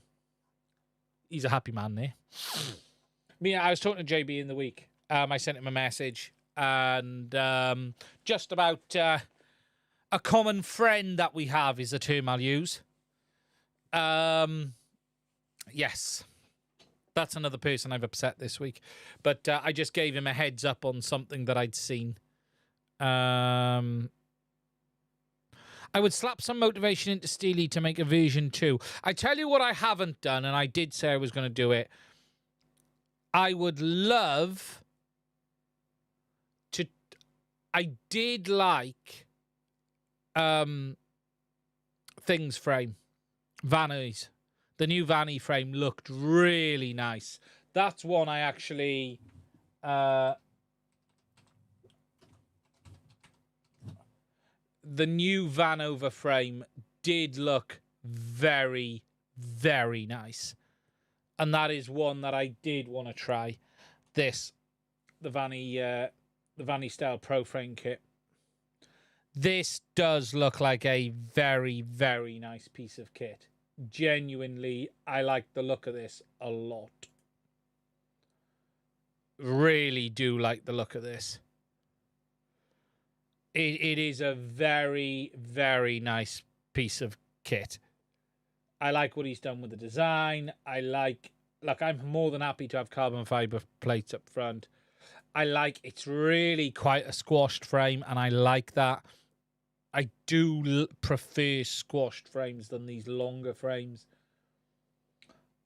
S1: He's a happy man there. I was talking to JB in the week. I sent him a message and just about a common friend that we have is a term I'll use. Yes, that's another person I've upset this week. But I just gave him a heads up on something that I'd seen. I would slap some motivation into Steely to make a version 2. I tell you what I haven't done, and I did say I was going to do it. I would love to... I did like Things frame. Vanny's. The new Vanny frame looked really nice. That's one I actually... the new Vanover frame did look very, very nice. And that is one that I did want to try. This, the Vanny Style Pro Frame Kit. This does look like a very, very nice piece of kit. Genuinely, I like the look of this a lot. Really do like the look of this. It is a very, very nice piece of kit. I like what he's done with the design. Look, I'm more than happy to have carbon fiber plates up front. It's really quite a squashed frame, and I like that. I do prefer squashed frames than these longer frames.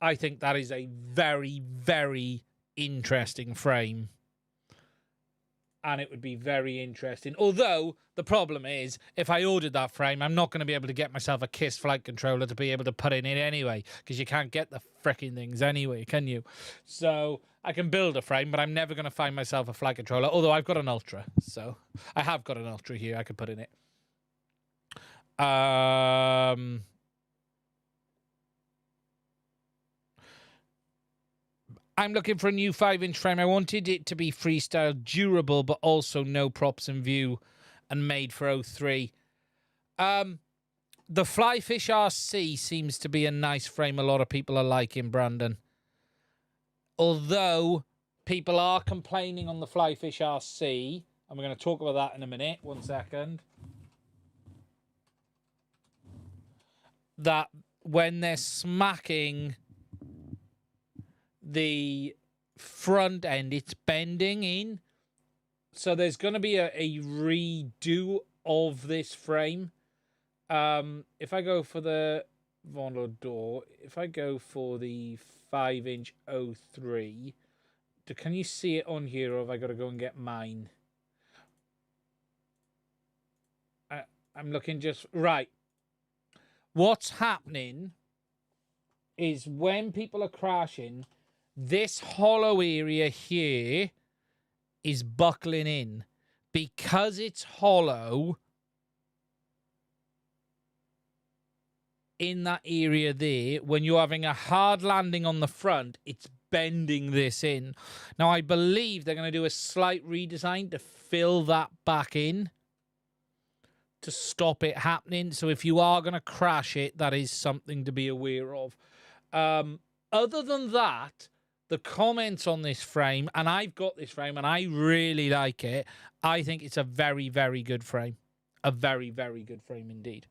S1: I think that is a very, very interesting frame. And it would be very interesting. Although, the problem is, if I ordered that frame, I'm not going to be able to get myself a KISS flight controller to be able to put in it anyway. Because you can't get the fricking things anyway, can you? So, I can build a frame, but I'm never going to find myself a flight controller. Although, I've got an Ultra. So, I have got an Ultra here I could put in it. I'm looking for a new 5-inch frame. I wanted it to be freestyle, durable, but also no props in view and made for 03. The Flyfish RC seems to be a nice frame a lot of people are liking, Brandon. Although people are complaining on the Flyfish RC, and we're going to talk about that in a minute. 1 second. That when they're smacking the front end, it's bending in. So there's going to be a redo of this frame. If I go for the Vendor, if I go for the 5-inch 03, can you see it on here, or have I got to go and get mine? I'm looking just right. What's happening is when people are crashing, this hollow area here is buckling in. Because it's hollow in that area there, when you're having a hard landing on the front, it's bending this in. Now, I believe they're going to do a slight redesign to fill that back in, to stop it happening. So if you are going to crash it, that is something to be aware of. Other than that, the comments on this frame, and I've got this frame and I really like it. I think it's a very, very good frame. A very, very good frame indeed.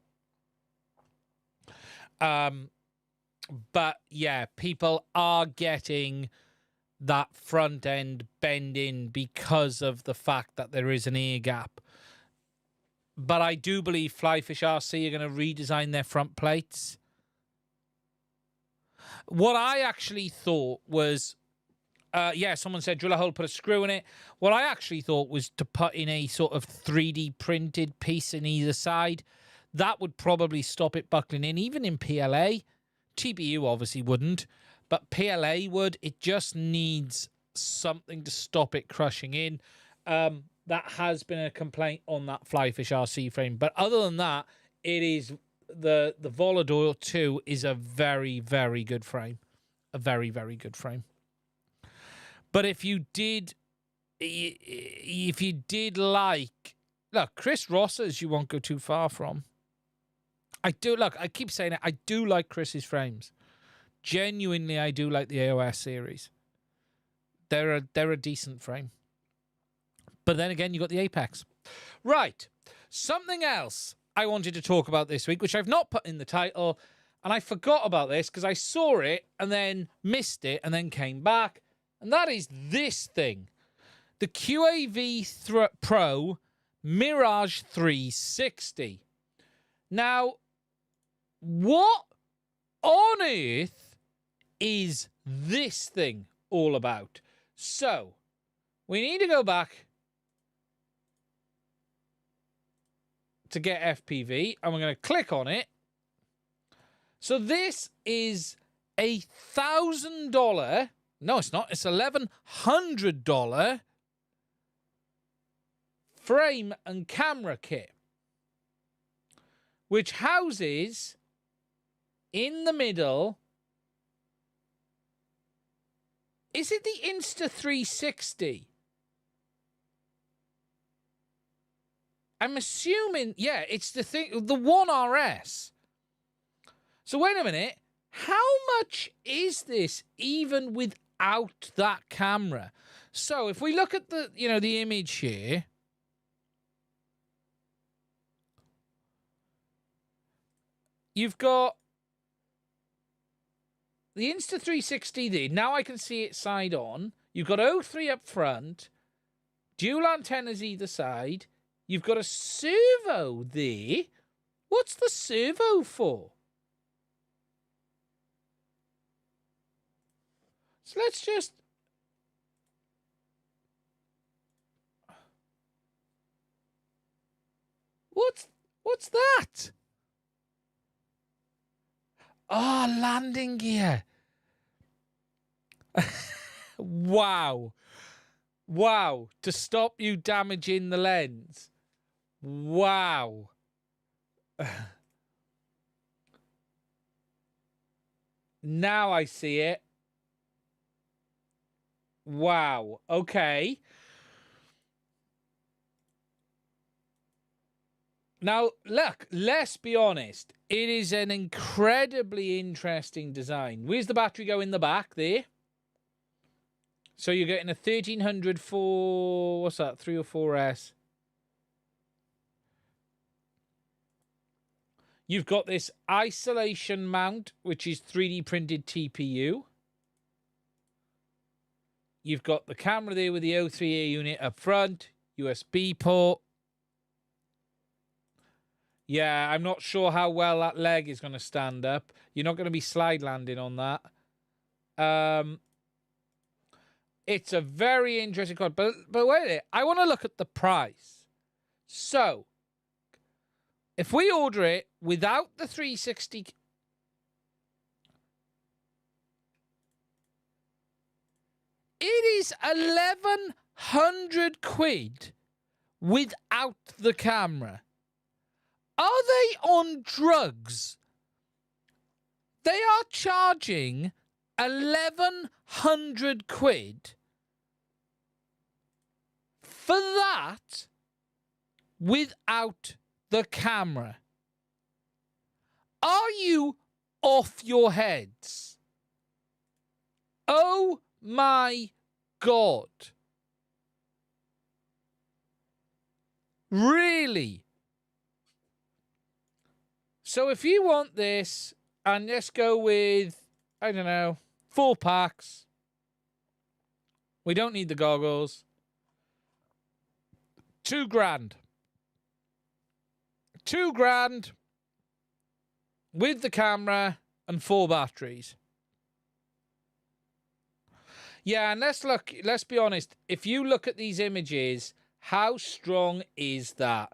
S1: But yeah, people are getting that front end bend in because of the fact that there is an air gap. But I do believe Flyfish RC are going to redesign their front plates. What I actually thought was, yeah, someone said drill a hole, put a screw in it. What I actually thought was to put in a sort of 3D printed piece in either side. That would probably stop it buckling in, even in PLA. TBU obviously wouldn't, but PLA would. It just needs something to stop it crushing in. That has been a complaint on that Flyfish RC frame. But other than that, it is the Volador 2 is a very, very good frame. A very, very good frame. But if you did like, look, Chris Ross's you won't go too far from. I keep saying it, I do like Chris's frames. Genuinely, I do like the AOS series. They're a decent frame. But then again, you got the Apex. Right. Something else I wanted to talk about this week, which I've not put in the title, and I forgot about this because I saw it and then missed it and then came back, and that is this thing. The QAV Pro Mirage 360. Now, what on earth is this thing all about? So, we need to go back to get FPV, and we're going to click on it. So this is $1,000. No, it's not. It's $1,100 frame and camera kit, which houses In the middle, is it the Insta360? I'm assuming, yeah, it's the thing, the 1RS. So wait a minute. How much is this even without that camera? So if we look at the, the image here, you've got the Insta360 there. Now I can see it side on. You've got O3 up front, dual antennas either side. You've got a servo there. What's the servo for? So let's just... What's that? Oh, landing gear. Wow. Wow. To stop you damaging the lens. Wow. Now I see it. Wow. Okay. Now, look, let's be honest. It is an incredibly interesting design. Where's the battery go in the back there? So you're getting a 1300 for, what's that, 3 or 4S? You've got this isolation mount, which is 3D printed TPU. You've got the camera there with the O3A unit up front, USB port. Yeah, I'm not sure how well that leg is going to stand up. You're not going to be slide landing on that. It's a very interesting card. But wait a minute. I want to look at the price. So, if we order it without the 360... It is 1,100 quid without the camera. Are they on drugs? They are charging 1,100 quid for that without the camera. Are you off your heads? Oh my God. Really? So if you want this, and let's go with, I don't know, 4 packs. We don't need the goggles. 2 grand. 2 grand with the camera and 4 batteries. Yeah, and let's be honest. If you look at these images, how strong is that?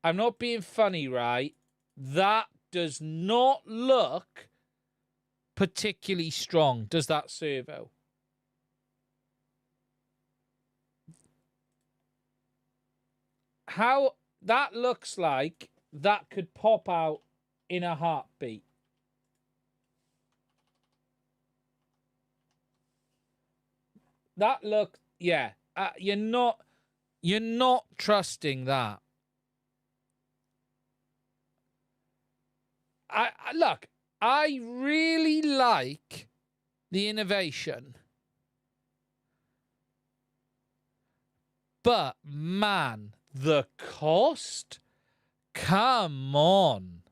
S1: I'm not being funny, right? That does not look particularly strong, does that servo? How that looks like that could pop out in a heartbeat. That look, yeah, you're not trusting that. Look, I really like the innovation, but man, the cost? Come on.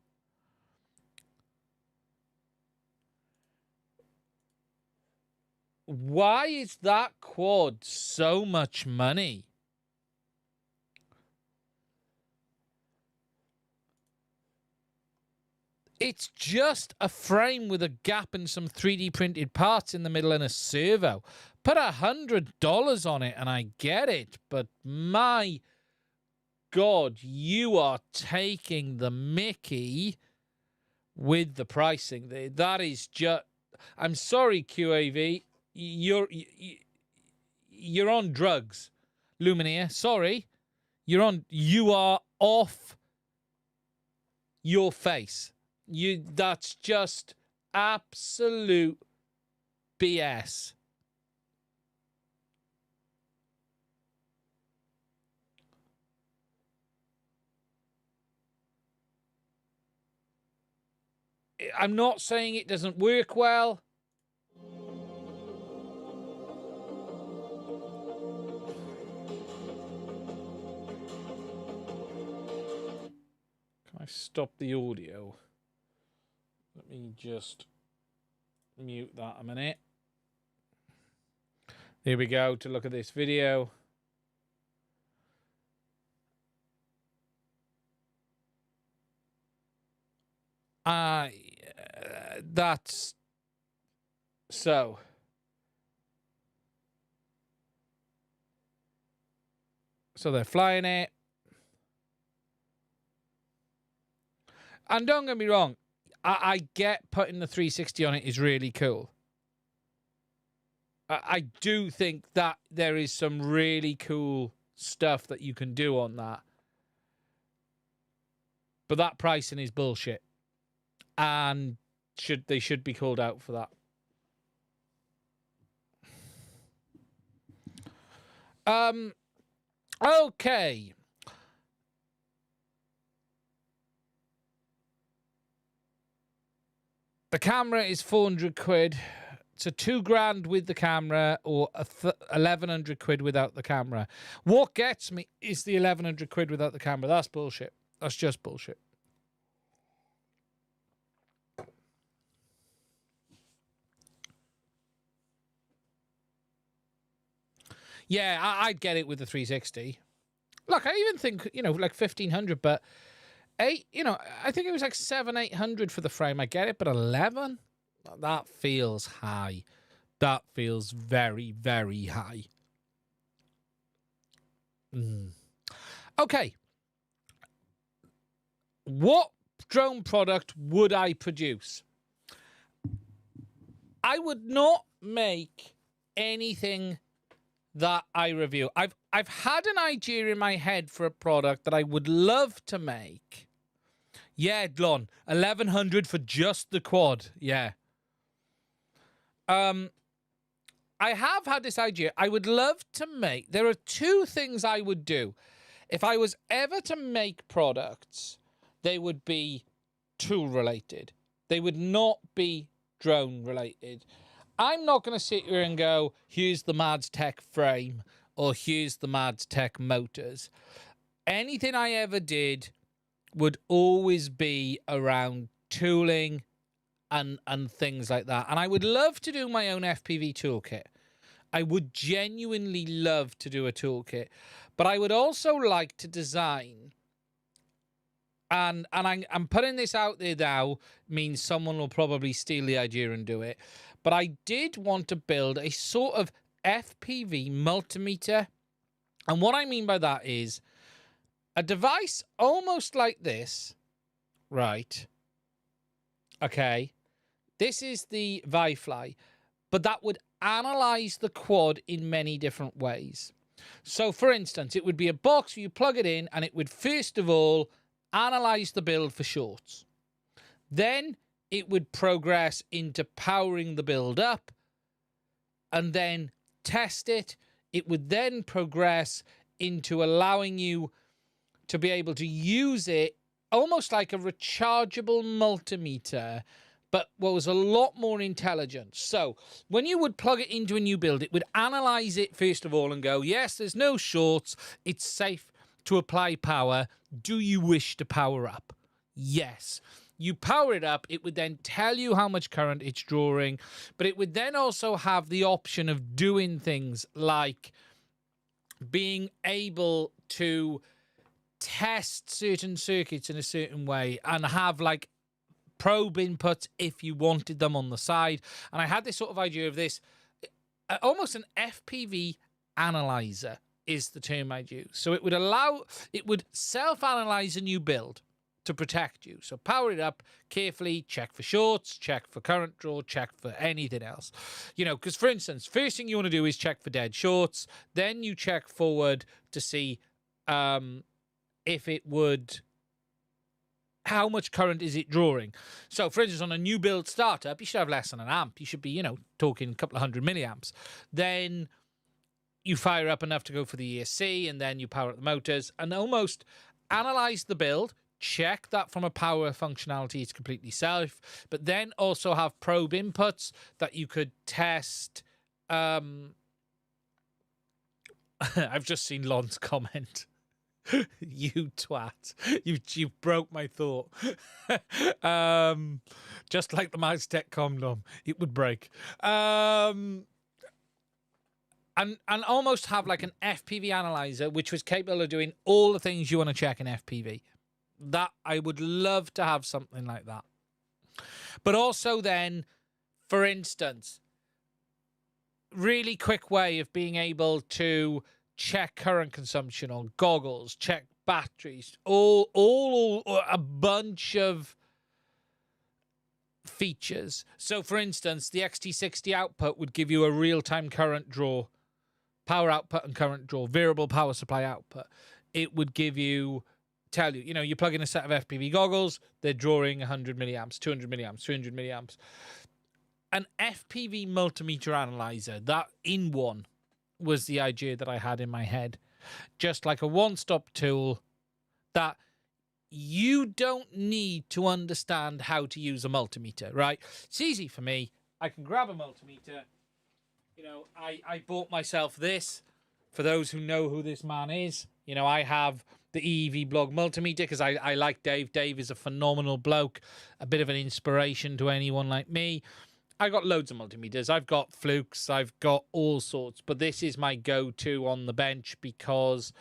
S1: Why is that quad so much money? It's just a frame with a gap and some 3D printed parts in the middle and a servo. Put $100 on it and I get it, but my God, you are taking the mickey with the pricing there. That is just... I'm sorry, QAV. You're on drugs, Lumineer. Sorry. You are off your face. That's just absolute BS. I'm not saying it doesn't work well. Can I stop the audio? Let me just mute that a minute. Here we go to look at this video. That's so. So they're flying it. And don't get me wrong, I get putting the 360 on it is really cool. I do think that there is some really cool stuff that you can do on that. But that pricing is bullshit. And they should be called out for that. Okay. The camera is 400 quid. So £2,000 with the camera, or 1,100 quid without the camera. What gets me is the 1,100 quid without the camera. That's bullshit. That's just bullshit. Yeah, I'd get it with the 360. Look, I even think, like 1,500, but I think it was like 700-800 for the frame. I get it, but 11? That feels high. That feels very, very high. Okay. What drone product would I produce? I would not make anything that I review. I've had an idea in my head for a product that I would love to make. Yeah, Glon, 1,100 for just the quad. Yeah. I have had this idea. I would love to make... There are two things I would do. If I was ever to make products, they would be tool-related. They would not be drone-related. I'm not going to sit here and go, here's the Mads Tech frame, or here's the Mads Tech motors. Anything I ever did would always be around tooling and things like that. And I would love to do my own FPV toolkit. I would genuinely love to do a toolkit. But I would also like to design, and I'm putting this out there now, means someone will probably steal the idea and do it. But I did want to build a sort of FPV multimeter. And what I mean by that is a device almost like this, right? Okay. This is the Vifly, but that would analyze the quad in many different ways. So, for instance, it would be a box where you plug it in, and it would first of all analyze the build for shorts. Then it would progress into powering the build up and then test it. It would then progress into allowing you to be able to use it almost like a rechargeable multimeter, but what was a lot more intelligent. So when you would plug it into a new build, it would analyze it first of all and go, yes, there's no shorts. It's safe to apply power. Do you wish to power up? Yes. You power it up, it would then tell you how much current it's drawing, but it would then also have the option of doing things like being able to test certain circuits in a certain way and have like probe inputs if you wanted them on the side. And I had this sort of idea of this, almost an FPV analyzer is the term I'd use. So it would self-analyze a new build to protect you. So power it up carefully, check for shorts, check for current draw, check for anything else. Because for instance, first thing you want to do is check for dead shorts. Then you check forward to see if it would how much current is it drawing? So, for instance, on a new build startup, you should have less than an amp. You should be, talking a couple of hundred milliamps. Then you fire up enough to go for the ESC, and then you power up the motors and almost analyze the build, check that from a power functionality it's completely safe, but then also have probe inputs that you could test. I've just seen Lon's comment. You twat. You broke my thought. Just like the mouse tech condom, it would break. And almost have like an FPV analyzer, which was capable of doing all the things you want to check in FPV. That I would love to have something like that. But also then, for instance, really quick way of being able to check current consumption on goggles, check batteries, all a bunch of features. So, for instance, the XT60 output would give you a real-time current draw, power output and current draw, variable power supply output. It would tell you, you plug in a set of FPV goggles, they're drawing 100 milliamps, 200 milliamps, 300 milliamps. An FPV multimeter analyzer, that in one, was the idea that I had in my head. Just like a one-stop tool that you don't need to understand how to use a multimeter, right? It's easy for me. I can grab a multimeter. I bought myself this. For those who know who this man is, I have the EEV blog multimeter because I like Dave. Dave is a phenomenal bloke, a bit of an inspiration to anyone like me. I got loads of multimeters. I've got Flukes. I've got all sorts. But this is my go-to on the bench because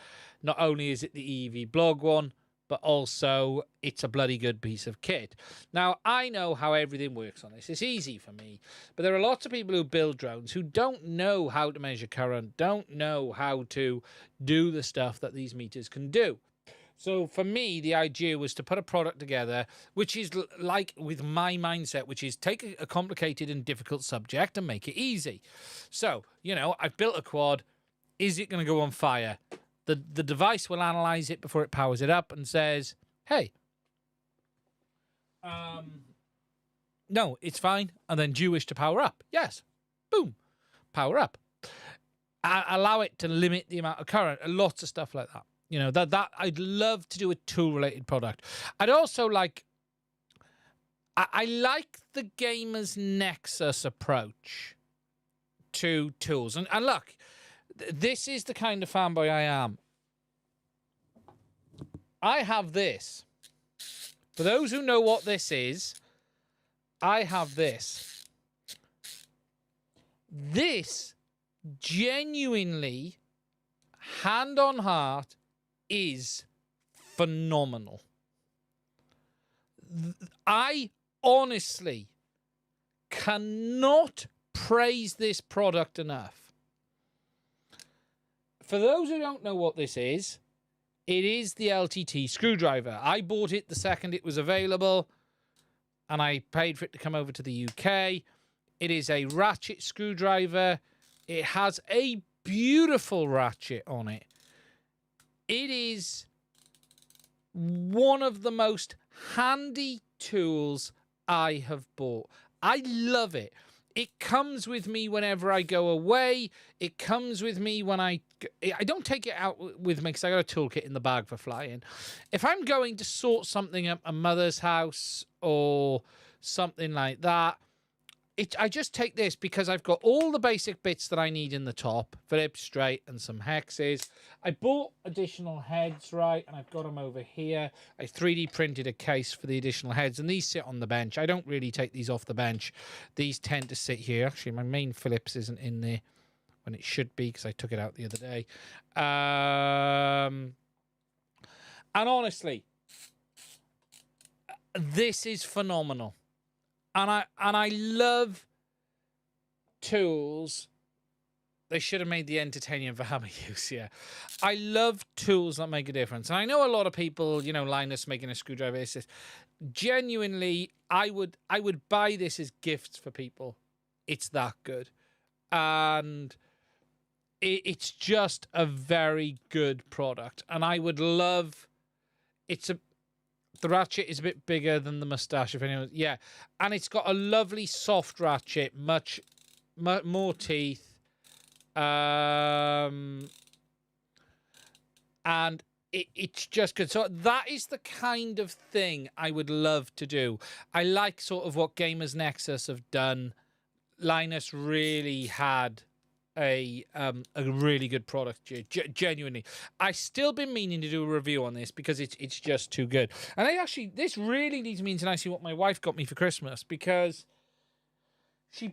S1: not only is it the EEV blog one, but also it's a bloody good piece of kit. Now, I know how everything works on this. It's easy for me. But there are lots of people who build drones who don't know how to measure current, don't know how to do the stuff that these meters can do. So for me, the idea was to put a product together, which is like with my mindset, which is take a complicated and difficult subject and make it easy. So, I've built a quad. Is it going to go on fire? The device will analyze it before it powers it up and says, hey, no, it's fine. And then do you wish to power up? Yes. Boom. Power up. Allow it to limit the amount of current. Lots of stuff like that. That I'd love to do a tool-related product. I'd also like... I like the Gamer's Nexus approach to tools. And look, this is the kind of fanboy I am. I have this. For those who know what this is, I have this. This genuinely, hand on heart, is phenomenal. I honestly cannot praise this product enough. For those who don't know what this is, it is the LTT screwdriver. I bought it the second it was available, and I paid for it to come over to the UK. It is a ratchet screwdriver. It has a beautiful ratchet on it. It is one of the most handy tools I have bought. I love it. It comes with me whenever I go away. It comes with me when I don't take it out with me because I got a toolkit in the bag for flying. If I'm going to sort something at my mother's house or something like that, I just take this because I've got all the basic bits that I need in the top, flip, straight, and some hexes. I bought additional heads, right, and I've got them over here. I 3D printed a case for the additional heads, and these sit on the bench. I don't really take these off the bench. These tend to sit here. Actually, my main Phillips isn't in there when it should be because I took it out the other day. And honestly, this is phenomenal. And I love tools. They should have made the entertaining for hammer use, yeah. I love tools that make a difference. And I know a lot of people, Linus making a screwdriver. It's just, genuinely, I would buy this as gifts for people. It's that good. And it's just a very good product. And I would love... The ratchet is a bit bigger than the mustache, if anyone... Yeah. And it's got a lovely soft ratchet, much more teeth. And it's just good. So that is the kind of thing I would love to do. I like sort of what Gamers Nexus have done. Linus really had a really good product, genuinely. I still been meaning to do a review on this because it's just too good. And this really leads me into nicely what my wife got me for Christmas, because she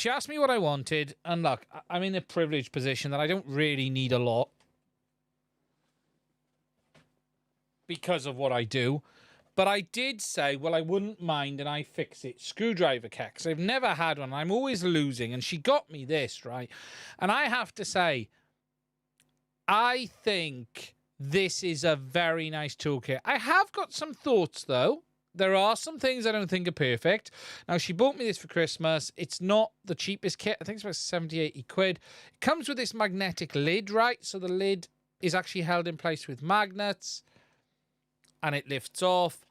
S1: asked me what I wanted, and look, I'm in a privileged position that I don't really need a lot because of what I do. But I did say, well, I wouldn't mind an iFixit screwdriver kit, because I've never had one. I'm always losing. And she got me this, right? And I have to say, I think this is a very nice toolkit. I have got some thoughts, though. There are some things I don't think are perfect. Now, she bought me this for Christmas. It's not the cheapest kit. I think it's about 70, 80 quid. It comes with this magnetic lid, right? So the lid is actually held in place with magnets, and it lifts off.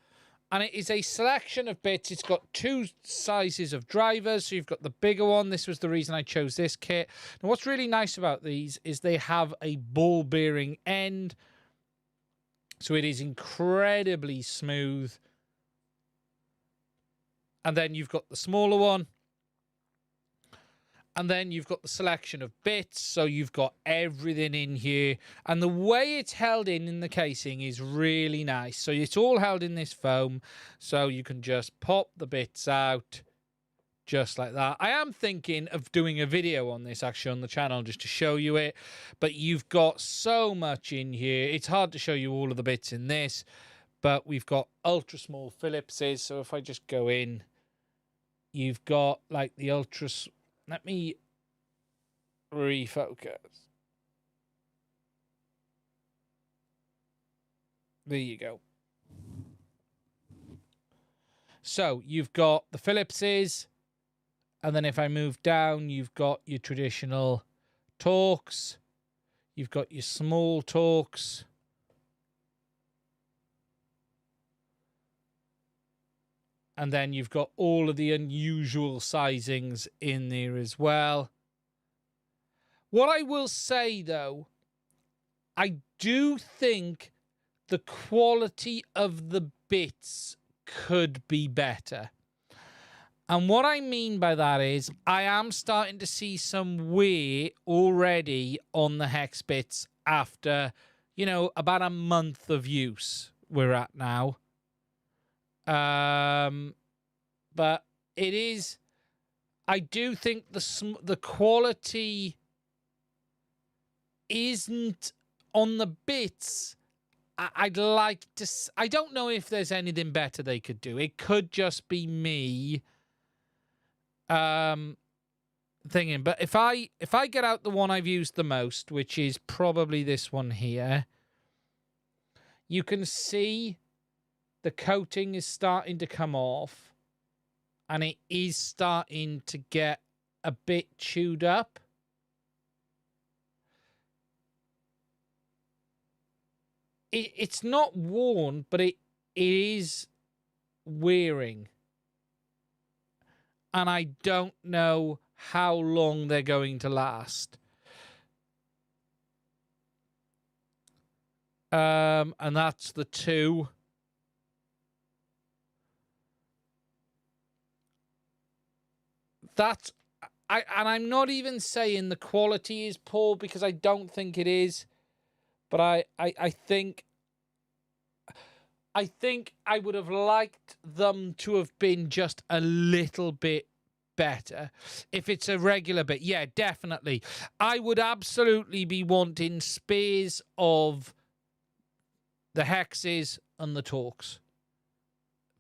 S1: And it is a selection of bits. It's got two sizes of drivers. So you've got the bigger one. This was the reason I chose this kit. Now, what's really nice about these is they have a ball bearing end. So it is incredibly smooth. And then you've got the smaller one. And then you've got the selection of bits. So you've got everything in here. And the way it's held in the casing is really nice. So it's all held in this foam. So you can just pop the bits out just like that. I am thinking of doing a video on this actually on the channel just to show you it. But you've got so much in here. It's hard to show you all of the bits in this. But we've got ultra small Phillipses. So if I just go in, you've got like the ultra... Let me refocus. There you go. So you've got the Phillipses, and then if I move down, you've got your traditional Torx. You've got your small Torx. And then you've got all of the unusual sizings in there as well. What I will say, though, I do think the quality of the bits could be better. And what I mean by that is I am starting to see some wear already on the hex bits after, you know, about a month of use we're at now. But it is, I do think the quality isn't on the bits. I'd like to, I don't know if there's anything better they could do. It could just be me, thinking, but if I get out the one I've used the most, which is probably this one here, you can see the coating is starting to come off, and it is starting to get a bit chewed up. It's not worn, but it is wearing. And I don't know how long they're going to last. And that's the two. I'm not even saying the quality is poor, because I don't think it is, but I think I would have liked them to have been just a little bit better. If it's a regular bit, yeah, definitely. I would absolutely be wanting spares of the hexes and the Torx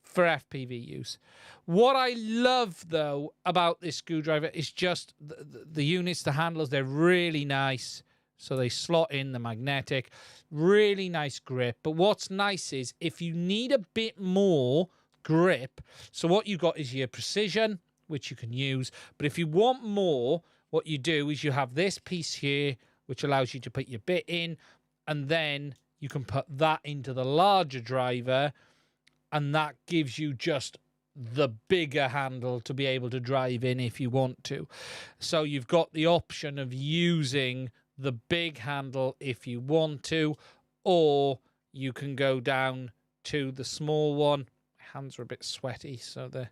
S1: for FPV use. What I love, though, about this screwdriver is just the units, the handles. They're really nice. So they slot in the magnetic. Really nice grip. But what's nice is if you need a bit more grip, so what you got is your precision, which you can use. But if you want more, what you do is you have this piece here, which allows you to put your bit in, and then you can put that into the larger driver, and that gives you just the bigger handle to be able to drive in if you want to. So you've got the option of using the big handle if you want to, or you can go down to the small one. My hands are a bit sweaty, so they're...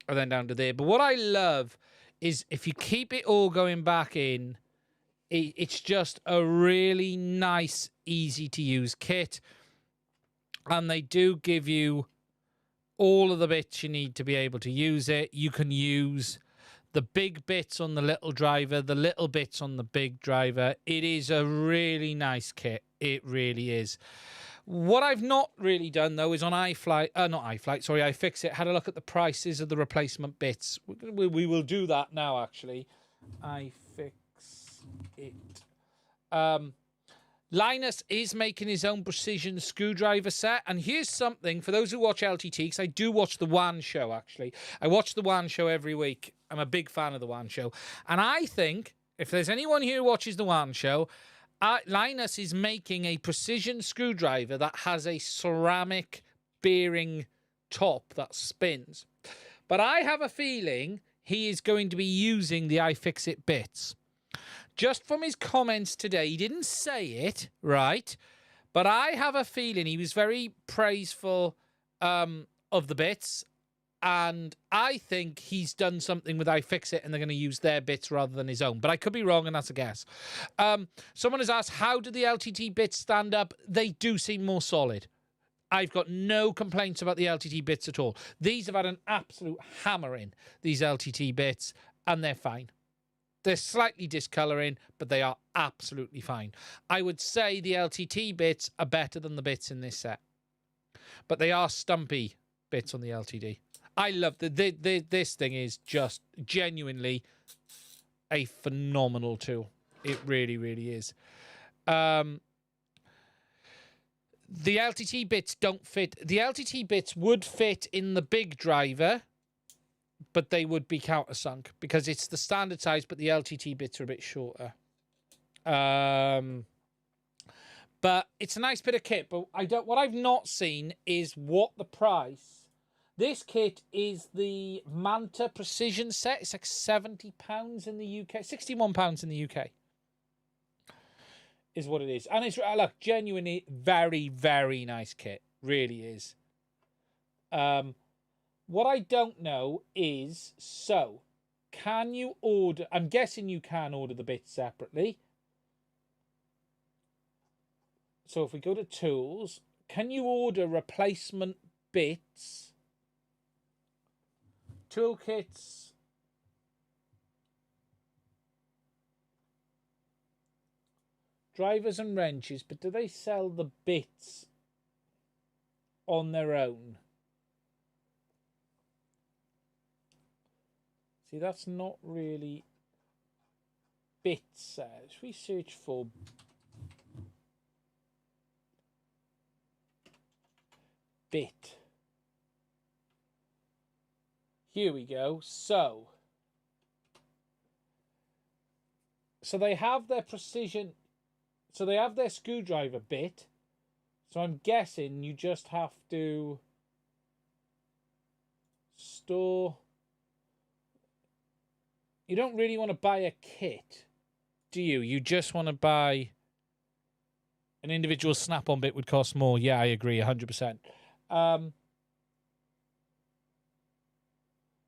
S1: And then down to there. But what I love is if you keep it all going back in, it's just a really nice, easy to use kit. And they do give you all of the bits you need to be able to use it. You can use the big bits on the little driver, the little bits on the big driver. It is a really nice kit. It really is. What I've not really done, though, is on iFixit, had a look at the prices of the replacement bits. We will do that now, actually. iFixit. Linus is making his own precision screwdriver set. And here's something, for those who watch LTT, because I do watch the WAN show, actually. I watch the WAN show every week. I'm a big fan of the WAN show. And I think, if there's anyone here who watches the WAN show, Linus is making a precision screwdriver that has a ceramic bearing top that spins. But I have a feeling he is going to be using the iFixit bits. Just from his comments today, he didn't say it, right? But I have a feeling he was very praiseful of the bits. And I think he's done something with iFixit and they're going to use their bits rather than his own. But I could be wrong, and that's a guess. Someone has asked, how do the LTT bits stand up? They do seem more solid. I've got no complaints about the LTT bits at all. These have had an absolute hammering, these LTT bits, and they're fine. They're slightly discolouring, but they are absolutely fine. I would say the LTT bits are better than the bits in this set. But they are stumpy bits on the LTD. I love this thing is just genuinely a phenomenal tool. It really, really is. The LTT bits don't fit. The LTT bits would fit in the big driver, but they would be countersunk because it's the standard size, but the LTT bits are a bit shorter. But it's a nice bit of kit. But what I've not seen is what the price. This kit is the Manta Precision set. It's like £70 in the UK, £61 in the UK. Is what it is. And it's, look, genuinely very, very nice kit. Really is. What I don't know is, so, can you order... I'm guessing you can order the bits separately. So if we go to tools, can you order replacement bits? Toolkits. Drivers and wrenches, but do they sell the bits on their own? See, that's not really bits. Should we search for bit? Here we go. So they have their precision. So they have their screwdriver bit. So I'm guessing you just have to store. You don't really want to buy a kit, do you? You just want to buy an individual snap-on bit would cost more. Yeah, I agree, 100%.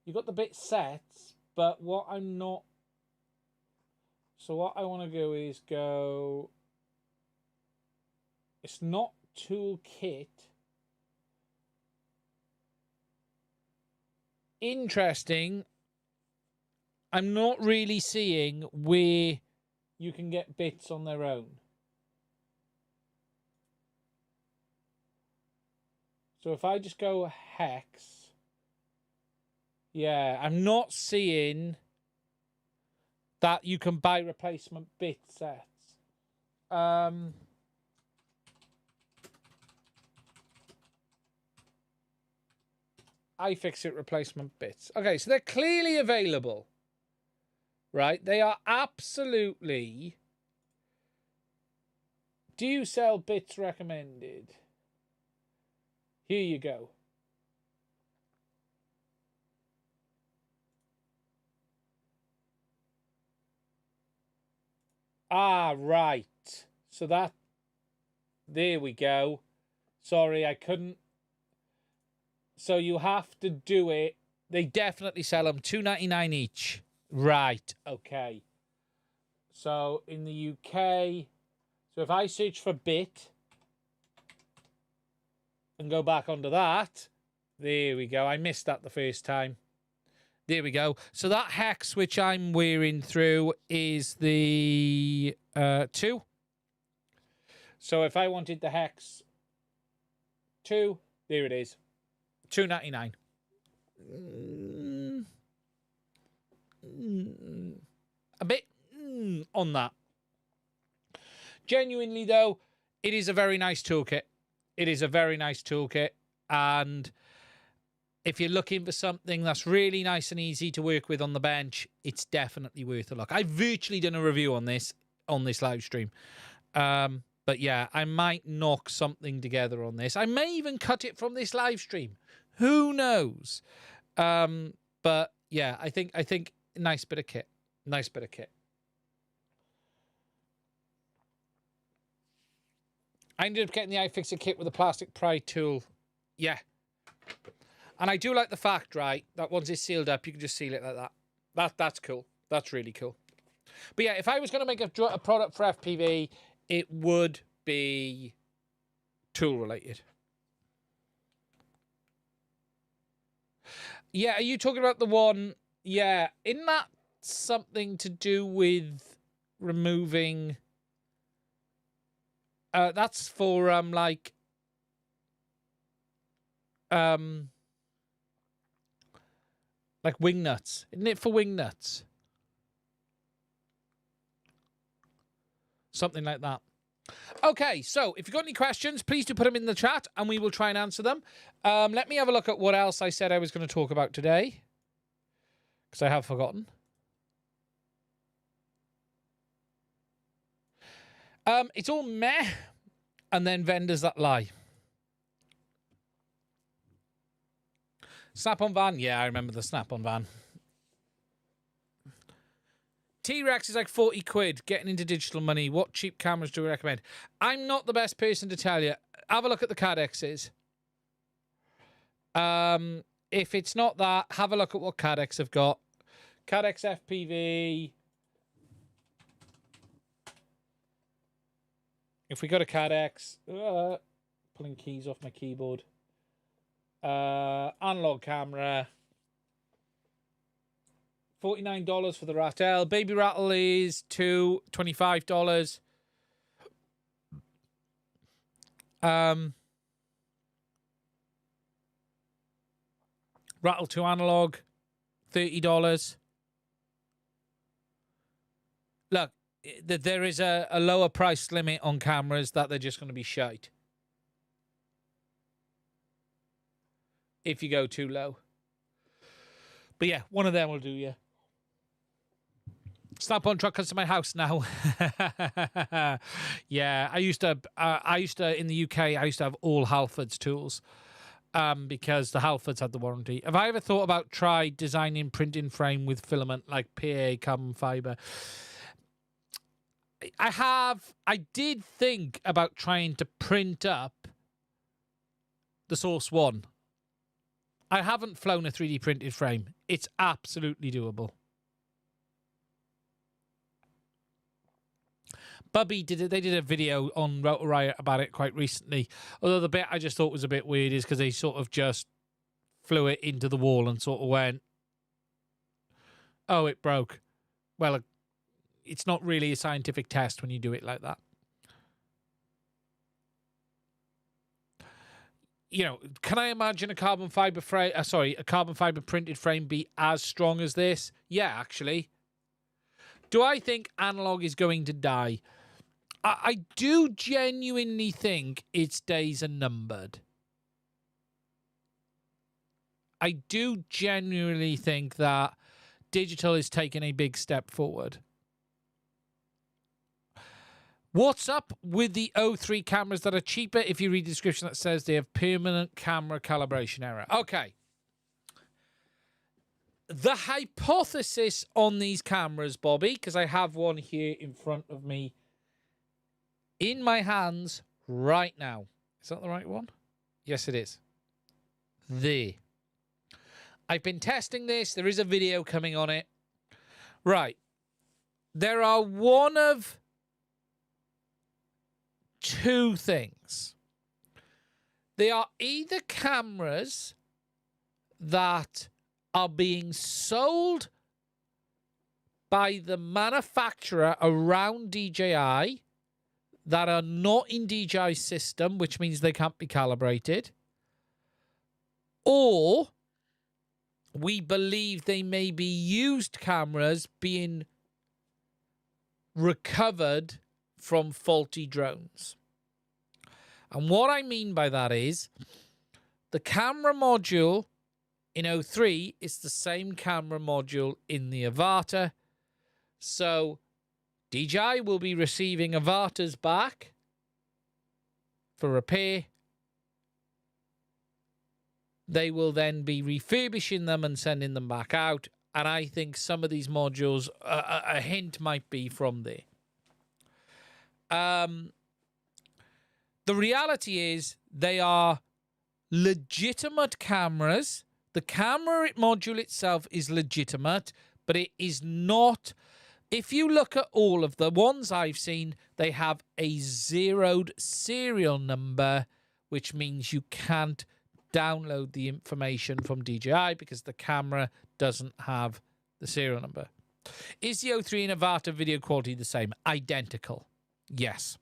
S1: You got the bit sets, but what I'm not... So what I want to go is go... It's not toolkit. Interesting. I'm not really seeing where you can get bits on their own. So if I just go hex... Yeah, I'm not seeing that you can buy replacement bit sets. iFixit replacement bits. Okay, so they're clearly available. Right? They are absolutely Do you sell bits recommended? Here you go. Ah, right. So that... There we go. Sorry, I couldn't... So you have to do it. They definitely sell them $2.99 each. Right, okay. So in the UK... So if I search for bit... and go back onto that... There we go. I missed that the first time. There we go. So that hex which I'm wearing through is the 2. So if I wanted the hex 2, there it is. $2.99. A bit on that. Genuinely though, it is a very nice toolkit. It is a very nice toolkit, and if you're looking for something that's really nice and easy to work with on the bench, it's definitely worth a look. I've virtually done a review on this live stream. But yeah, I might knock something together on this. I may even cut it from this live stream. Who knows? But yeah, I think nice bit of kit. Nice bit of kit. I ended up getting the iFixit kit with a plastic pry tool. Yeah. And I do like the fact, right, that once it's sealed up, you can just seal it like that. That's cool. That's really cool. But yeah, if I was going to make a product for FPV, it would be tool related. Yeah, are you talking about the one? Yeah, isn't that something to do with removing... that's for, like wing nuts. Isn't it for wing nuts? Something like that. Okay, so if you've got any questions, please do put them in the chat and we will try and answer them. Let me have a look at what else I said I was going to talk about today, because I have forgotten. It's all meh, and then vendors that lie. Snap-on van? Yeah, I remember the Snap-on van. T-Rex is like 40 quid, getting into digital money. What cheap cameras do we recommend? I'm not the best person to tell you. Have a look at the CaddXs. If it's not that, have a look at what CaddX have got. CaddX FPV. If we go to CaddX, pulling keys off my keyboard. Analog camera. $49 for the Rattle. Baby Rattle is $25. Rattle 2 analog, $30. Look, there is a lower price limit on cameras that they're just going to be shite if you go too low. But yeah, one of them will do you. Snap-on truck comes to my house now. Yeah, I used to in the UK. I used to have all Halfords tools, because the Halfords had the warranty. Have I ever thought about designing printing frame with filament like PA carbon fiber? I have. I did think about trying to print up the Source One. I haven't flown a 3D printed frame. It's absolutely doable. Bubby they did a video on Rotor Riot about it quite recently. Although the bit I just thought was a bit weird is because they sort of just flew it into the wall and sort of went, oh, it broke. Well, it's not really a scientific test when you do it like that. You know, can I imagine a carbon fiber frame? A carbon fiber printed frame be as strong as this? Yeah, actually. Do I think analog is going to die? I do genuinely think its days are numbered. I do genuinely think that digital is taking a big step forward. What's up with the O3 cameras that are cheaper? If you read the description that says they have permanent camera calibration error. Okay. The hypothesis on these cameras, Bobby, because I have one here in front of me in my hands right now. Is that the right one? Yes, it is. There. I've been testing this. There is a video coming on it. Right. There are one of two things. They are either cameras that are being sold by the manufacturer around DJI that are not in DJI's system, which means they can't be calibrated, or we believe they may be used cameras being recovered from faulty drones. And what I mean by that is the camera module in O3 is the same camera module in the Avata. So DJI will be receiving Avatas back for repair. They will then be refurbishing them and sending them back out. And I think some of these modules, a hint might be from there. The reality is they are legitimate cameras. The camera module itself is legitimate, but it is not. If you look at all of the ones I've seen, they have a zeroed serial number, which means you can't download the information from DJI because the camera doesn't have the serial number. Is the O3 and Avata video quality the same? Identical. Yes.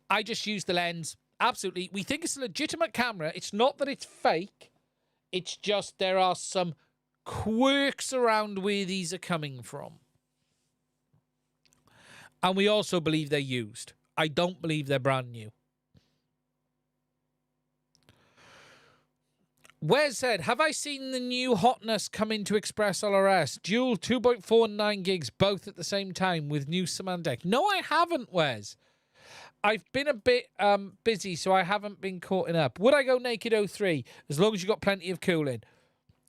S1: I just use the lens. Absolutely. We think it's a legitimate camera. It's not that it's fake. It's just there are some quirks around where these are coming from. And we also believe they're used. I don't believe they're brand new. Wes said, have I seen the new hotness come into Express ELRS? Dual 2.4 and 9 gigs, both at the same time with new semantic. No, I haven't, Wes. I've been a bit busy, so I haven't been caught up. Would I go naked O3? As long as you've got plenty of cooling.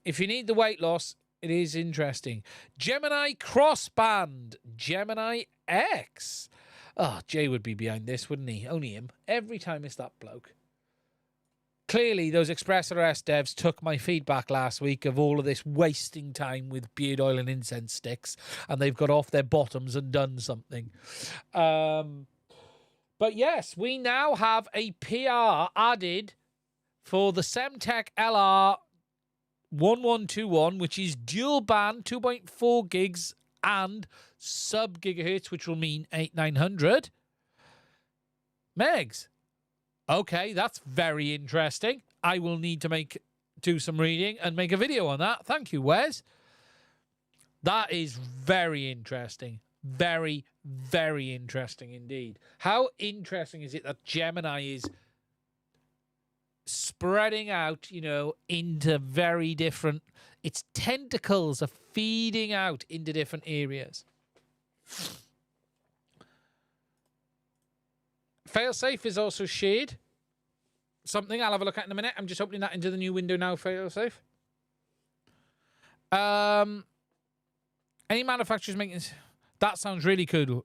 S1: If you need the weight loss, it is interesting. Gemini Crossband. Gemini X. Oh, Jay would be behind this, wouldn't he? Only him. Every time it's that bloke. Clearly, those Express ELRS devs took my feedback last week of all of this wasting time with beard oil and incense sticks, and they've got off their bottoms and done something. But yes, we now have a PR added for the Semtech LR 1121, which is dual band 2.4 gigs and sub gigahertz, which will mean 900 megs. Okay, that's very interesting. I will need to do some reading and make a video on that. Thank you, Wes. That is very interesting. Very, very interesting indeed. How interesting is it that Gemini is spreading out, you know, into very different... Its tentacles are feeding out into different areas. Failsafe is also shared. Something I'll have a look at in a minute. I'm just opening that into the new window now, Failsafe. Any manufacturers making... That sounds really cool.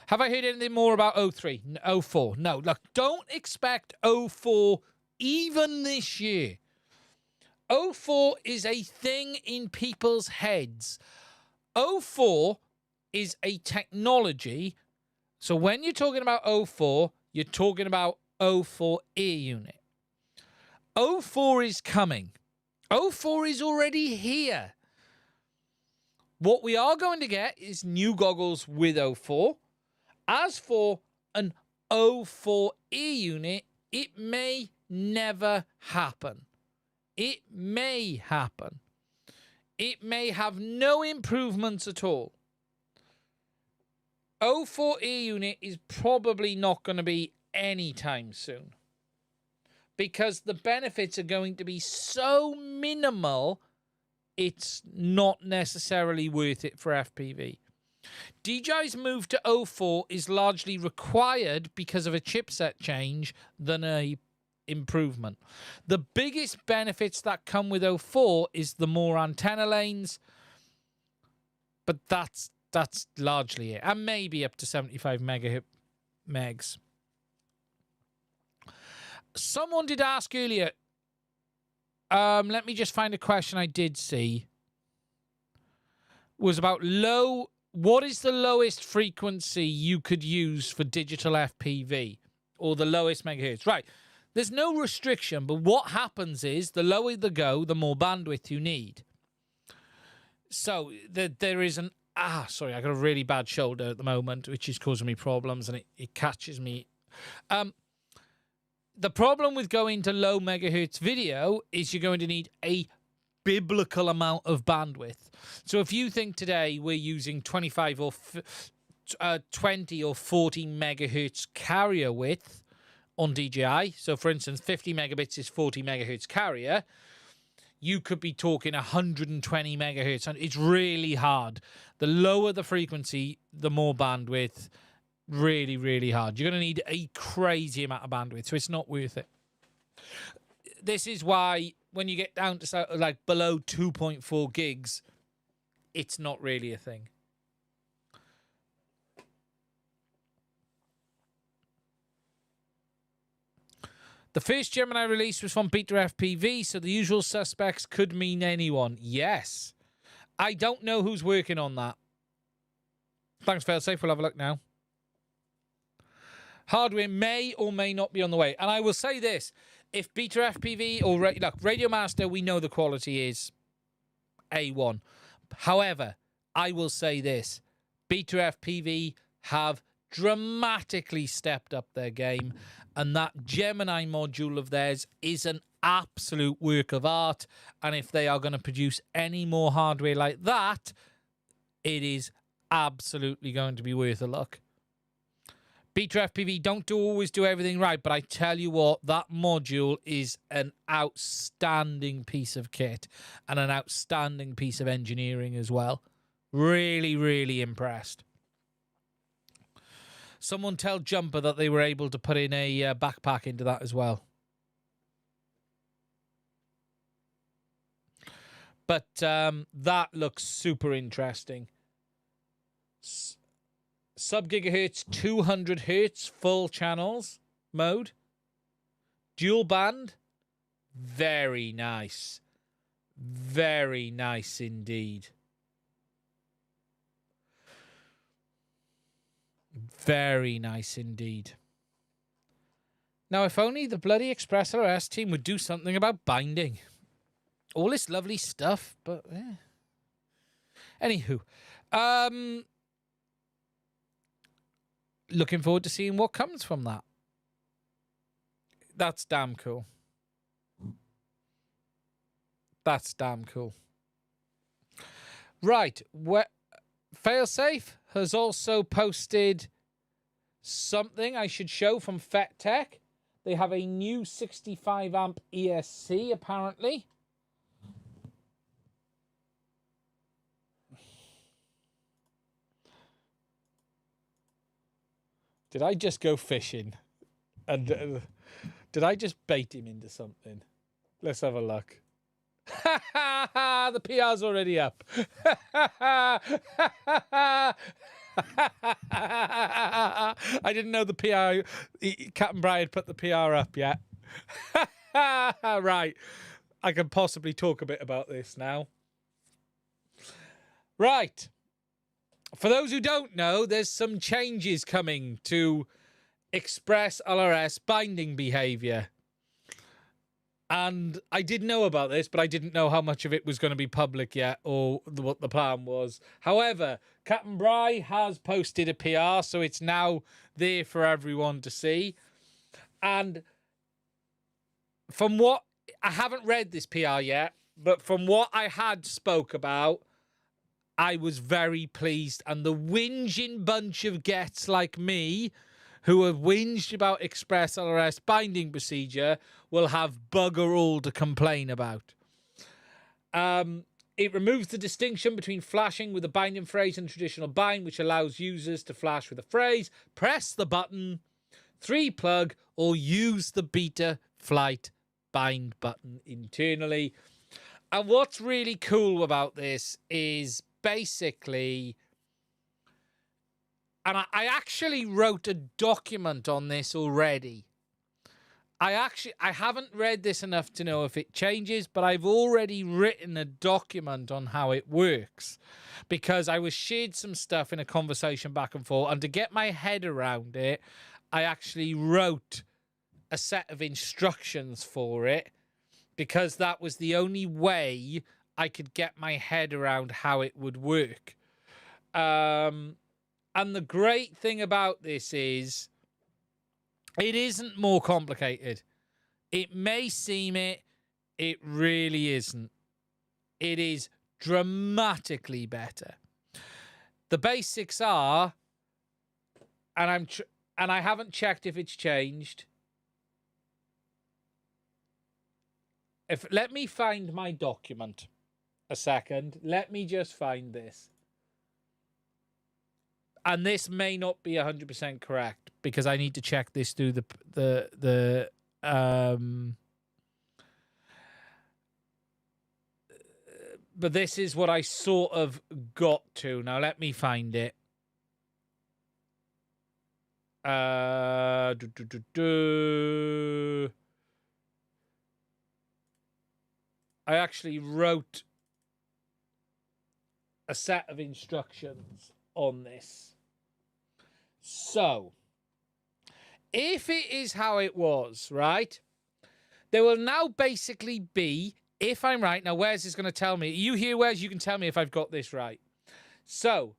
S1: Have I heard anything more about O3? 04? No. Look, don't expect 04 even this year. 04 is a thing in people's heads. 04 is a technology. So when you're talking about 04, you're talking about 04 air unit. 04 is coming. 04 is already here. What we are going to get is new goggles with 04. As for an 04 air unit, it may never happen. It may happen. It may have no improvements at all. 04 air unit is probably not going to be anytime soon, because the benefits are going to be so minimal, it's not necessarily worth it for FPV. DJI's move to 04 is largely required because of a chipset change than a improvement. The biggest benefits that come with 04 is the more antenna lanes, but that's largely it, and maybe up to 75 megs. Someone did ask earlier, let me just find a question I did see, was about what is the lowest frequency you could use for digital FPV, or the lowest megahertz? Right, there's no restriction, but what happens is the lower the go, the more bandwidth you need. So there is an sorry, I got a really bad shoulder at the moment, which is causing me problems, and it catches me. The problem with going to low megahertz video is you're going to need a biblical amount of bandwidth. So if you think today we're using 25 or 20 or 40 megahertz carrier width on DJI, so for instance 50 megabits is 40 megahertz carrier, you could be talking 120 megahertz, and it's really hard. The lower the frequency, the more bandwidth. Really, really hard. You're going to need a crazy amount of bandwidth, so it's not worth it. This is why when you get down to like below 2.4 gigs, it's not really a thing. The first Gemini release was from Beta FPV, so the usual suspects could mean anyone. Yes. I don't know who's working on that. Thanks, Failsafe. We'll have a look now. Hardware may or may not be on the way. And I will say this. If Beta FPV or look, Radio Master, we know the quality is A1. However, I will say this. Beta FPV have dramatically stepped up their game, and that Gemini module of theirs is an absolute work of art. And if they are going to produce any more hardware like that, it is absolutely going to be worth a look. Beta FPV don't always do everything right, but I tell you what, that module is an outstanding piece of kit and an outstanding piece of engineering as well. Really, really impressed. Someone tell Jumper that they were able to put in a backpack into that as well. But that looks super interesting. Sub-gigahertz, 200 hertz, full channels mode. Dual band. Very nice. Very nice indeed. Very nice indeed. Now, if only the bloody Express LRS team would do something about binding. All this lovely stuff, but... Anywho. Looking forward to seeing what comes from that. That's damn cool. That's damn cool. Right. Failsafe has also posted something I should show from FET Tech. They have a new 65 amp ESC apparently. Did I just go fishing? And did I just bait him into something? Let's have a look. The PR's already up. I didn't know the PR, Captain Brian had put the PR up yet. Right. I can possibly talk a bit about this now. Right. For those who don't know, there's some changes coming to Express LRS binding behavior. And I did know about this, but I didn't know how much of it was going to be public yet or what the plan was. However, Captain Bry has posted a PR, so it's now there for everyone to see. And from what... I haven't read this PR yet, but from what I had spoke about, I was very pleased. And the whinging bunch of gets like me who have whinged about Express LRS binding procedure will have bugger all to complain about. It removes the distinction between flashing with a binding phrase and traditional bind, which allows users to flash with a phrase, press the button, 3-plug, or use the beta flight bind button internally. And what's really cool about this is basically, and I actually wrote a document on this already. I haven't read this enough to know if it changes, but I've already written a document on how it works because I was shared some stuff in a conversation back and forth, and to get my head around it, I actually wrote a set of instructions for it because that was the only way I could get my head around how it would work. And the great thing about this is it isn't more complicated. It may seem it really isn't. It is dramatically better. The basics are, and I haven't checked if it's changed. Let me find my document a second. Let me just find this. And this may not be 100% correct because I need to check this through but this is what I sort of got to. Now let me find it. I actually wrote a set of instructions on this. So, if it is how it was, right, there will now basically be, if I'm right, now Wes is going to tell me, you here, Wes, you can tell me if I've got this right. So,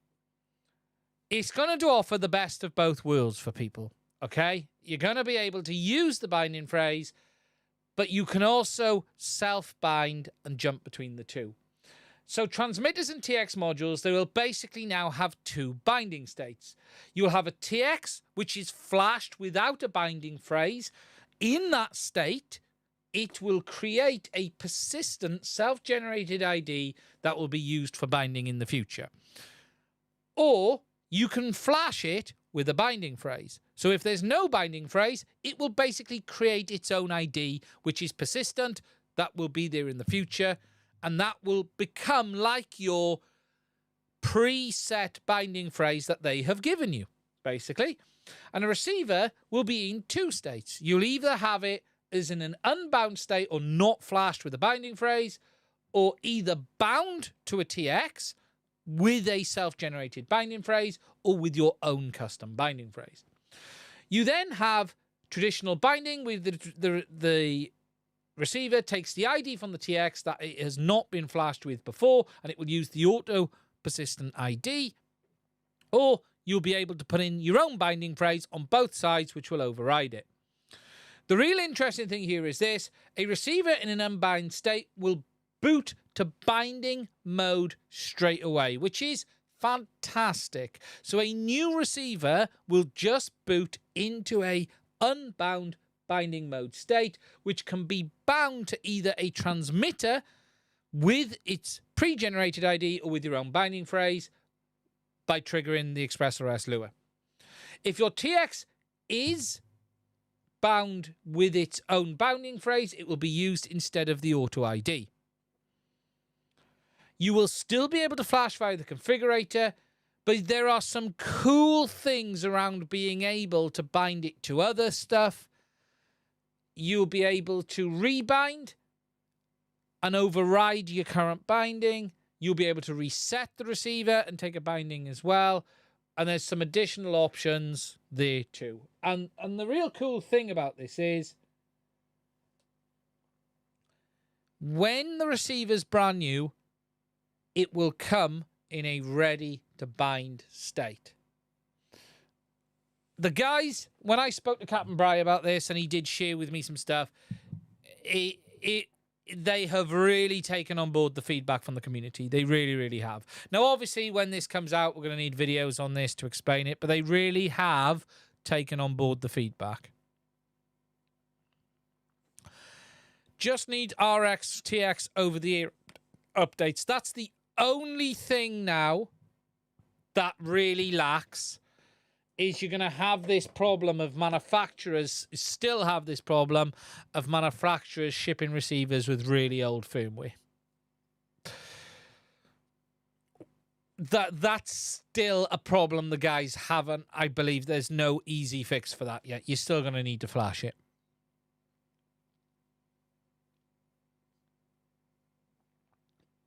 S1: it's going to offer the best of both worlds for people, okay? You're going to be able to use the binding phrase, but you can also self-bind and jump between the two. So transmitters and TX modules, they will basically now have two binding states. You'll have a TX, which is flashed without a binding phrase. In that state, it will create a persistent self-generated ID that will be used for binding in the future. Or you can flash it with a binding phrase. So if there's no binding phrase, it will basically create its own ID, which is persistent, that will be there in the future, and that will become like your preset binding phrase that they have given you, basically. And a receiver will be in two states. You'll either have it as in an unbound state or not flashed with a binding phrase, or either bound to a TX with a self-generated binding phrase or with your own custom binding phrase. You then have traditional binding with the receiver takes the ID from the TX that it has not been flashed with before, and it will use the auto persistent ID, or you'll be able to put in your own binding phrase on both sides, which will override it. The real interesting thing here is this: a receiver in an unbound state will boot to binding mode straight away, which is fantastic. So a new receiver will just boot into a unbound binding mode state, which can be bound to either a transmitter with its pre-generated ID or with your own binding phrase by triggering the ELRS lure. If your TX is bound with its own bounding phrase, it will be used instead of the auto ID. You will still be able to flash via the configurator, but there are some cool things around being able to bind it to other stuff. You'll be able to rebind and override your current binding. You'll be able to reset the receiver and take a binding as well. And there's some additional options there too. And the real cool thing about this is when the receiver's brand new, it will come in a ready to bind state. The guys, when I spoke to Captain Bry about this, and he did share with me some stuff, they have really taken on board the feedback from the community. They really, really have. Now, obviously, when this comes out, we're going to need videos on this to explain it, but they really have taken on board the feedback. Just need RX TX over the air updates. That's the only thing now that really lacks, is you're going to have this problem of manufacturers, still have this problem of manufacturers shipping receivers with really old firmware. That's still a problem the guys haven't. I believe there's no easy fix for that yet. You're still going to need to flash it.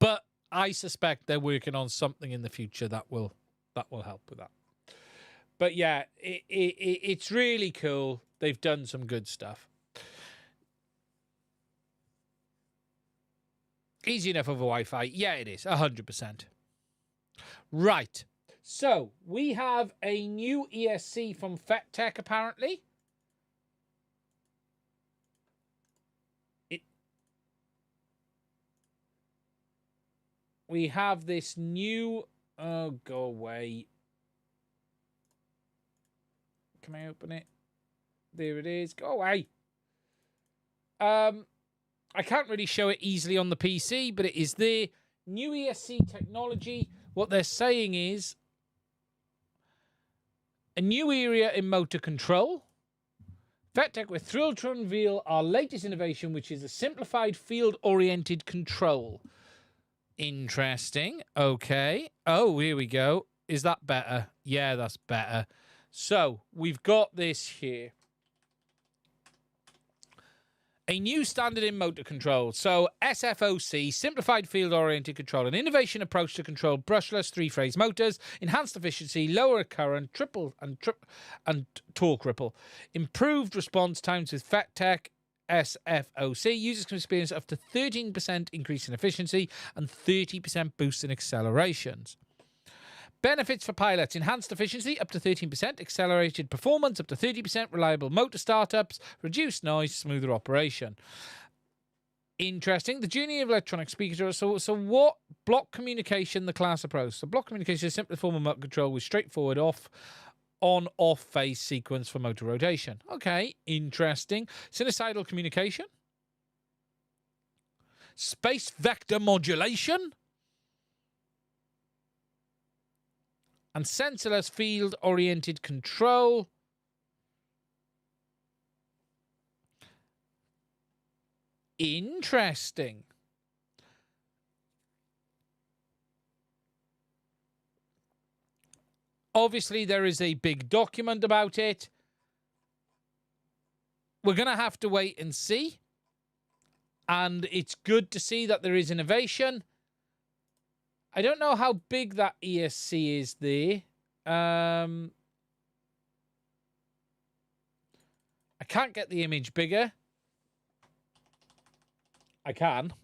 S1: But I suspect they're working on something in the future that will help with that. But yeah, it's really cool. They've done some good stuff. Easy enough over Wi-Fi. Yeah, it is. 100%. Right. So, we have a new ESC from FetTech, apparently. We have this new... Oh, go away. Can I open it? There it is. Go away. I can't really show it easily on the PC, but it is there. New ESC technology. What they're saying is a new area in motor control. FetTech, we're thrilled to unveil our latest innovation, which is a simplified field-oriented control. Interesting. Okay. Oh, here we go. Is that better? Yeah, that's better. So, we've got this here. A new standard in motor control. So, SFOC, Simplified Field-Oriented Control, an innovation approach to control brushless three-phase motors, enhanced efficiency, lower current, and torque ripple. Improved response times with FetTech SFOC. Users can experience up to 13% increase in efficiency and 30% boost in accelerations. Benefits for pilots: enhanced efficiency up to 13%, accelerated performance up to 30%, reliable motor startups, reduced noise, smoother operation. Interesting. The journey of electronic speakers. So what block communication the class approach? So block communication is a simple form of motor control with straightforward on-off phase sequence for motor rotation. Okay, interesting. Sinusoidal communication. Space vector modulation. And sensorless field-oriented control. Interesting. Obviously, there is a big document about it. We're going to have to wait and see. And it's good to see that there is innovation. I don't know how big that ESC is there. I can't get the image bigger. I can.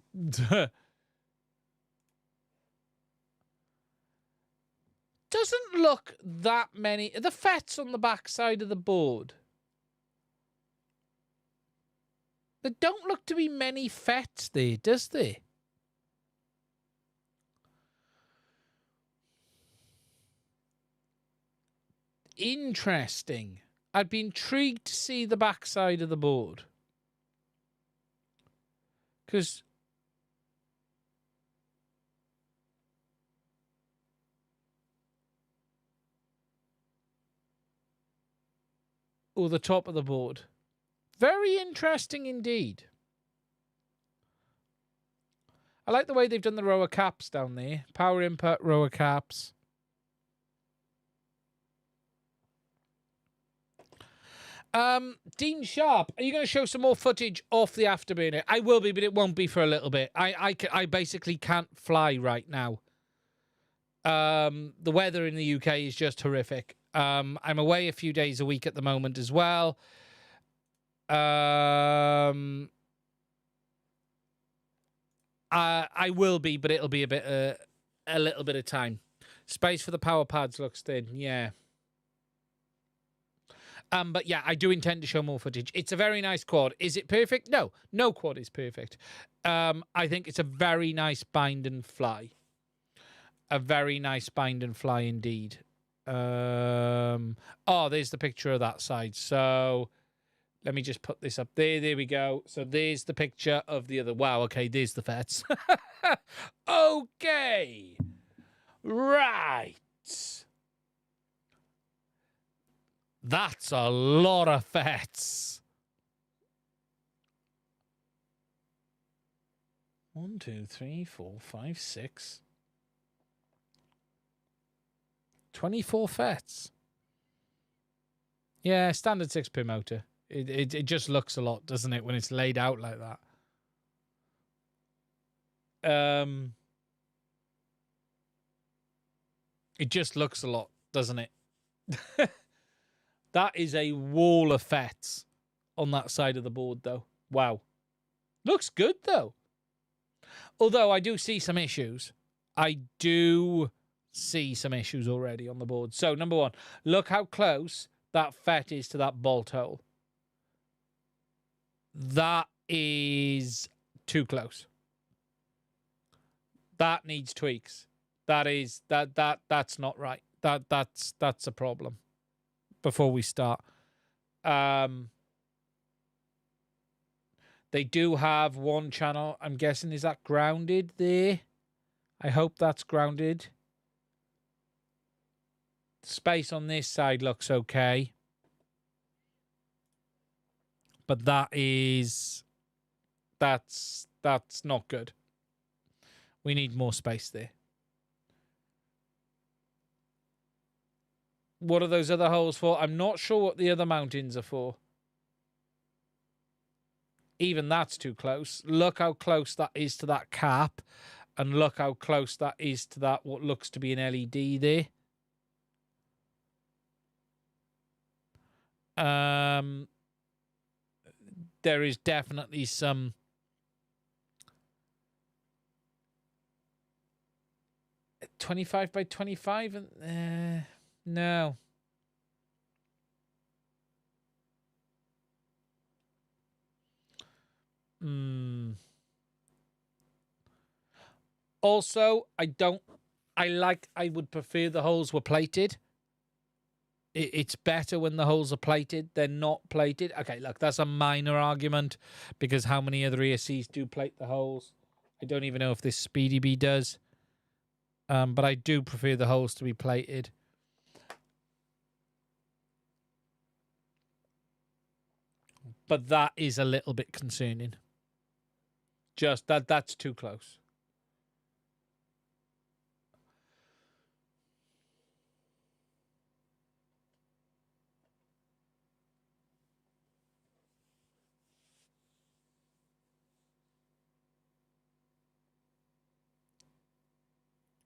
S1: Doesn't look that many. The FETs on the back side of the board. There don't look to be many FETs there, does there? Interesting. I'd be intrigued to see the backside of the board. Because or the top of the board. Very interesting indeed. I like the way they've done the rower caps down there. Power input, rower caps. Dean Sharp, are you going to show some more footage off the Afterburner? I will be, but it won't be for a little bit. I basically can't fly right now. The weather in the UK is just horrific. I'm away a few days a week at the moment as well. I will be, but it'll be a little bit of time. Space for the power pads looks thin. Yeah. But yeah, I do intend to show more footage. It's a very nice quad. Is it perfect? No. No quad is perfect. I think it's a very nice bind and fly. A very nice bind and fly indeed. Oh, there's the picture of that side. So Let me just put this up there. There we go. So there's the picture of the other. Wow, okay, there's the FETs. Okay. Right. That's a lot of FETs. 1, 2, 3, 4, 5, 6. 24 FETs. Yeah, standard 6-pin motor. It just looks a lot, doesn't it, when it's laid out like that? It just looks a lot, doesn't it? That is a wall of FETs on that side of the board, though. Wow. Looks good, though. Although I do see some issues. I do see some issues already on the board. So, number one, look how close that FET is to that bolt hole. That is too close. That needs tweaks. That's not right. That's a problem. Before we start, they do have one channel. I'm guessing, is that grounded there? I hope that's grounded. Space on this side looks okay. But that's not good. We need more space there. What are those other holes for? I'm not sure what the other mountings are for. Even that's too close. Look how close that is to that cap. And look how close that is to that, what looks to be an LED there. There is definitely some 25 by 25 and no. Also, I would prefer the holes were plated. It's better when the holes are plated. They're not plated. Okay, look, that's a minor argument because how many other ESCs do plate the holes? I don't even know if this SpeedyBee does. But I do prefer the holes to be plated. But that is a little bit concerning. Just that's too close.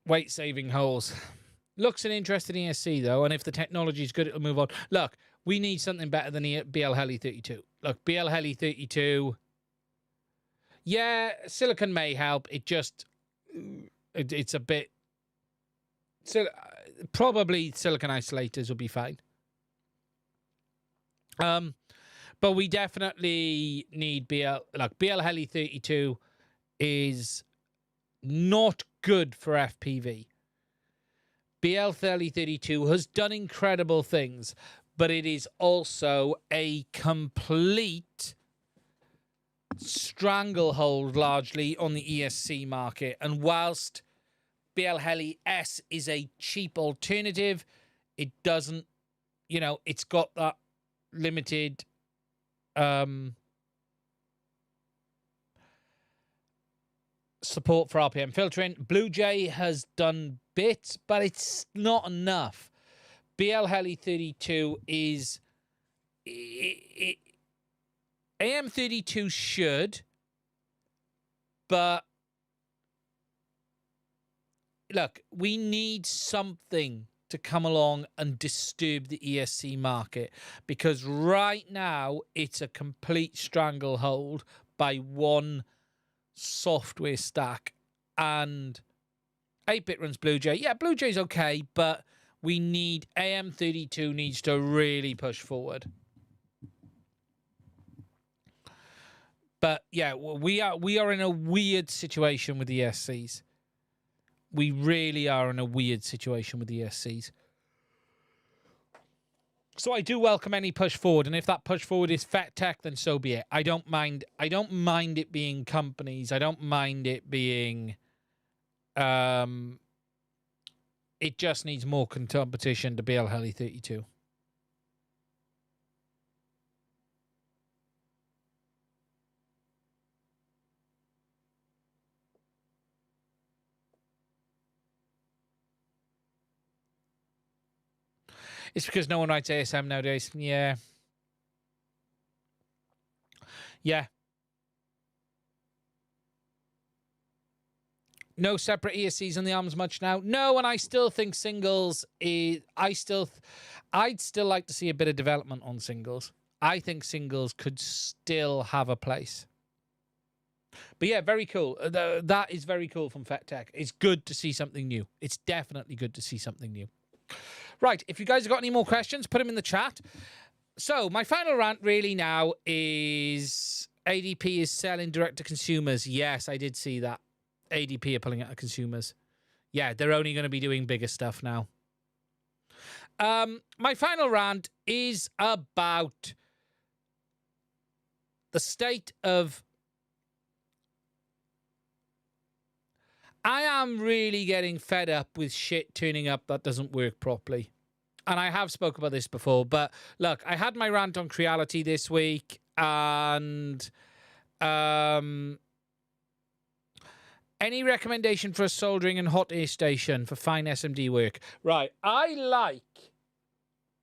S1: Weight-saving holes. Looks an interesting ESC, though, and if the technology is good, it'll move on. Look, we need something better than BL Heli 32. Look, BL Heli 32... Yeah, silicon may help. It just... It's a bit... So, probably silicon isolators will be fine. But we definitely need BL... Look, BL Heli 32 is not good for FPV. BL Heli 32 has done incredible things, but it is also a complete stranglehold largely on the ESC market. And whilst BL Heli S is a cheap alternative, it doesn't, you know, it's got that limited support for RPM filtering. Blue Jay has done bits, but it's not enough. BL Heli 32 is... AM32 should, but look, we need something to come along and disturb the ESC market because right now it's a complete stranglehold by one software stack. And 8-bit runs Blue Jay. Yeah, Blue Jay's okay, but we need... AM32 needs to really push forward. But yeah, we are in a weird situation with the ESCs. We really are in a weird situation with the ESCs. So I do welcome any push forward, and if that push forward is Fet Tech, then so be it. I don't mind it being companies. I don't mind it being it just needs more competition to be Heli 32. It's because no one writes ASM nowadays. Yeah. Yeah. No separate ESCs on the arms much now. No, and I still think singles is... I'd still like to see a bit of development on singles. I think singles could still have a place. But yeah, very cool. That is very cool from Fet Tech. It's good to see something new. It's definitely good to see something new. Right, if you guys have got any more questions, put them in the chat. So, my final rant really now is ADP is selling direct to consumers. Yes, I did see that. ADP are pulling out of consumers. Yeah, they're only going to be doing bigger stuff now. My final rant is about the state of... I am really getting fed up with shit turning up that doesn't work properly. And I have spoke about this before, but look, I had my rant on Creality this week, and any recommendation for a soldering and hot air station for fine SMD work? Right, I like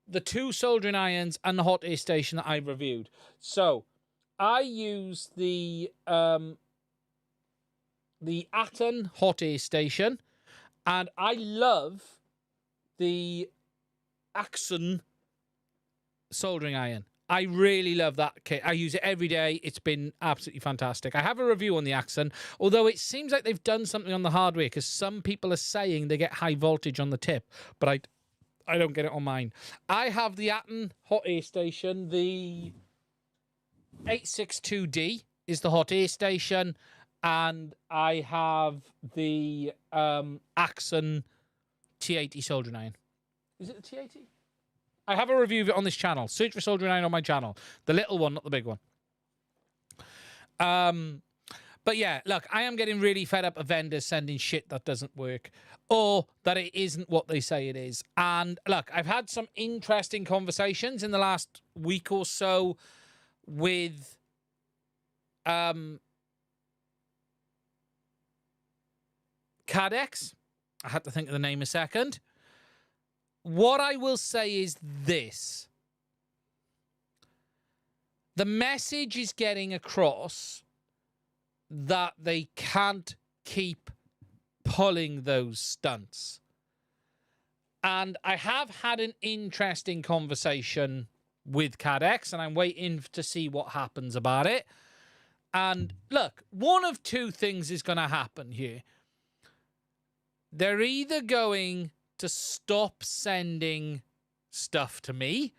S1: the 2 soldering irons and the hot air station that I've reviewed. So, I use the Atten hot air station, and I love the Axon soldering iron. I really love that kit. I use it every day. It's been absolutely fantastic. I have a review on the Axon, although it seems like they've done something on the hardware, because some people are saying they get high voltage on the tip, but I don't get it on mine. I have the Atten hot air station. The 862D is the hot air station, and I have the Axon T80 soldering iron. Is it the T80? I have a review of it on this channel. Search for soldering iron on my channel. The little one, not the big one. But yeah, look, I am getting really fed up of vendors sending shit that doesn't work, or that it isn't what they say it is. And look, I've had some interesting conversations in the last week or so with CaddX. I had to think of the name a second. What I will say is this. The message is getting across that they can't keep pulling those stunts. And I have had an interesting conversation with CaddX, and I'm waiting to see what happens about it. And look, one of 2 things is going to happen here. They're either going to stop sending stuff to me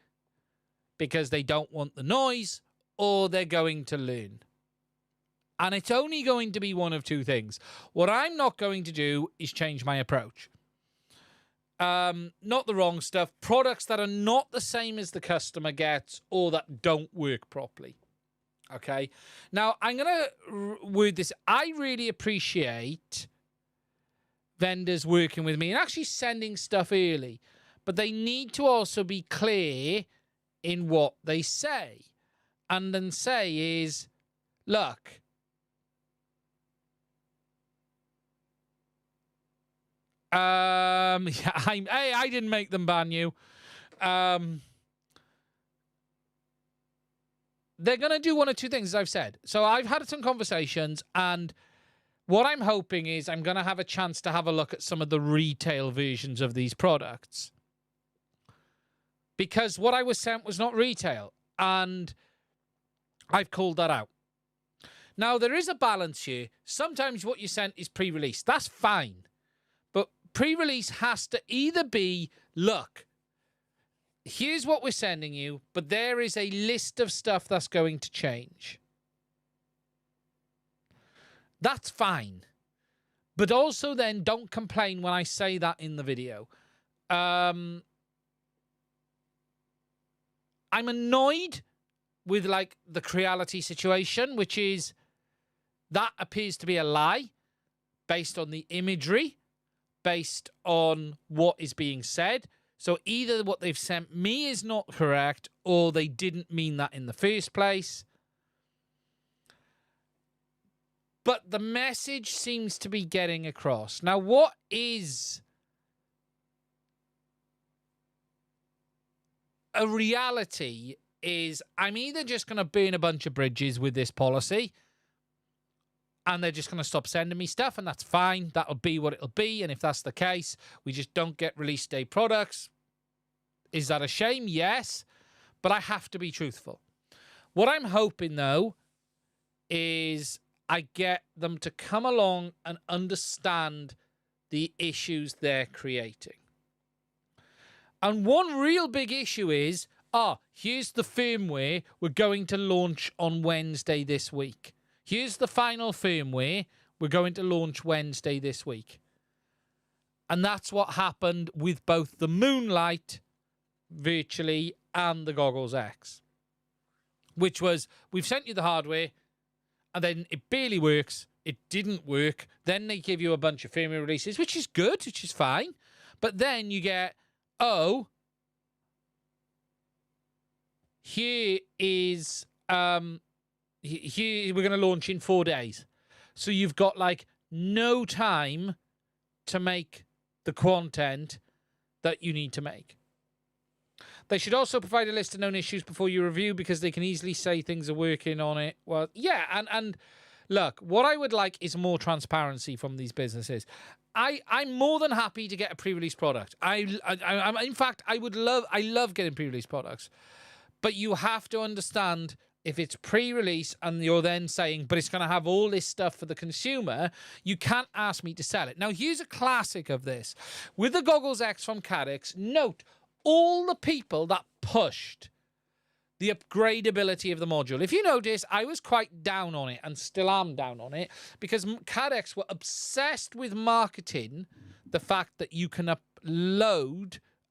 S1: because they don't want the noise, or they're going to learn. And it's only going to be one of 2 things. What I'm not going to do is change my approach. Not the wrong stuff. Products that are not the same as the customer gets, or that don't work properly. Okay? Now, I'm going to word this. I really appreciate vendors working with me and actually sending stuff early, but they need to also be clear in what they say. And then say is, look, yeah, I didn't make them ban you. They're going to do one or 2 things, as I've said. So I've had some conversations, and what I'm hoping is I'm going to have a chance to have a look at some of the retail versions of these products. Because what I was sent was not retail, and I've called that out. Now, there is a balance here. Sometimes what you sent is pre-release. That's fine. But pre-release has to either be, look, here's what we're sending you, but there is a list of stuff that's going to change. That's fine. But also then don't complain when I say that in the video. I'm annoyed with like the Creality situation, which is that appears to be a lie based on the imagery, based on what is being said. So either what they've sent me is not correct, or they didn't mean that in the first place. But the message seems to be getting across. Now, what is a reality is I'm either just going to burn a bunch of bridges with this policy and they're just going to stop sending me stuff, and that's fine. That'll be what it'll be. And if that's the case, we just don't get release day products. Is that a shame? Yes. But I have to be truthful. What I'm hoping, though, is I get them to come along and understand the issues they're creating. And one real big issue is, here's the firmware we're going to launch on Wednesday this week. Here's the final firmware we're going to launch Wednesday this week. And that's what happened with both the Moonlight virtually and the Goggles X. Which was, we've sent you the hardware, and then it barely works. It didn't work. Then they give you a bunch of firmware releases, which is good, which is fine. But then you get, here is, here we're going to launch in 4 days. So you've got like no time to make the content that you need to make. They should also provide a list of known issues before you review, because they can easily say things are working on it. Well, yeah, and look, what I would like is more transparency from these businesses. I'm more than happy to get a pre-release product. In fact, I love getting pre-release products. But you have to understand, if it's pre-release and you're then saying, but it's going to have all this stuff for the consumer, you can't ask me to sell it. Now, here's a classic of this. With the Goggles X from CaddX, note all the people that pushed the upgradability of the module. If you notice, I was quite down on it and still am down on it, because CaddX were obsessed with marketing the fact that you can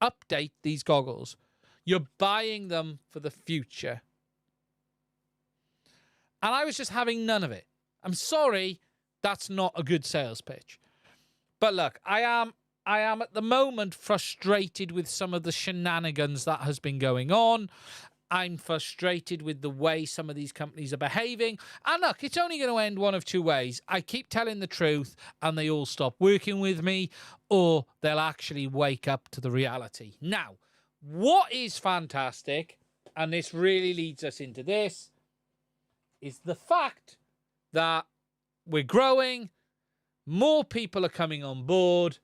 S1: update these goggles. You're buying them for the future. And I was just having none of it. I'm sorry, that's not a good sales pitch. But look, I am at the moment frustrated with some of the shenanigans that has been going on. I'm frustrated with the way some of these companies are behaving. And look, it's only going to end one of two ways. I keep telling the truth and they all stop working with me, or they'll actually wake up to the reality. Now, what is fantastic, and this really leads us into this, is the fact that we're growing, more people are coming on board,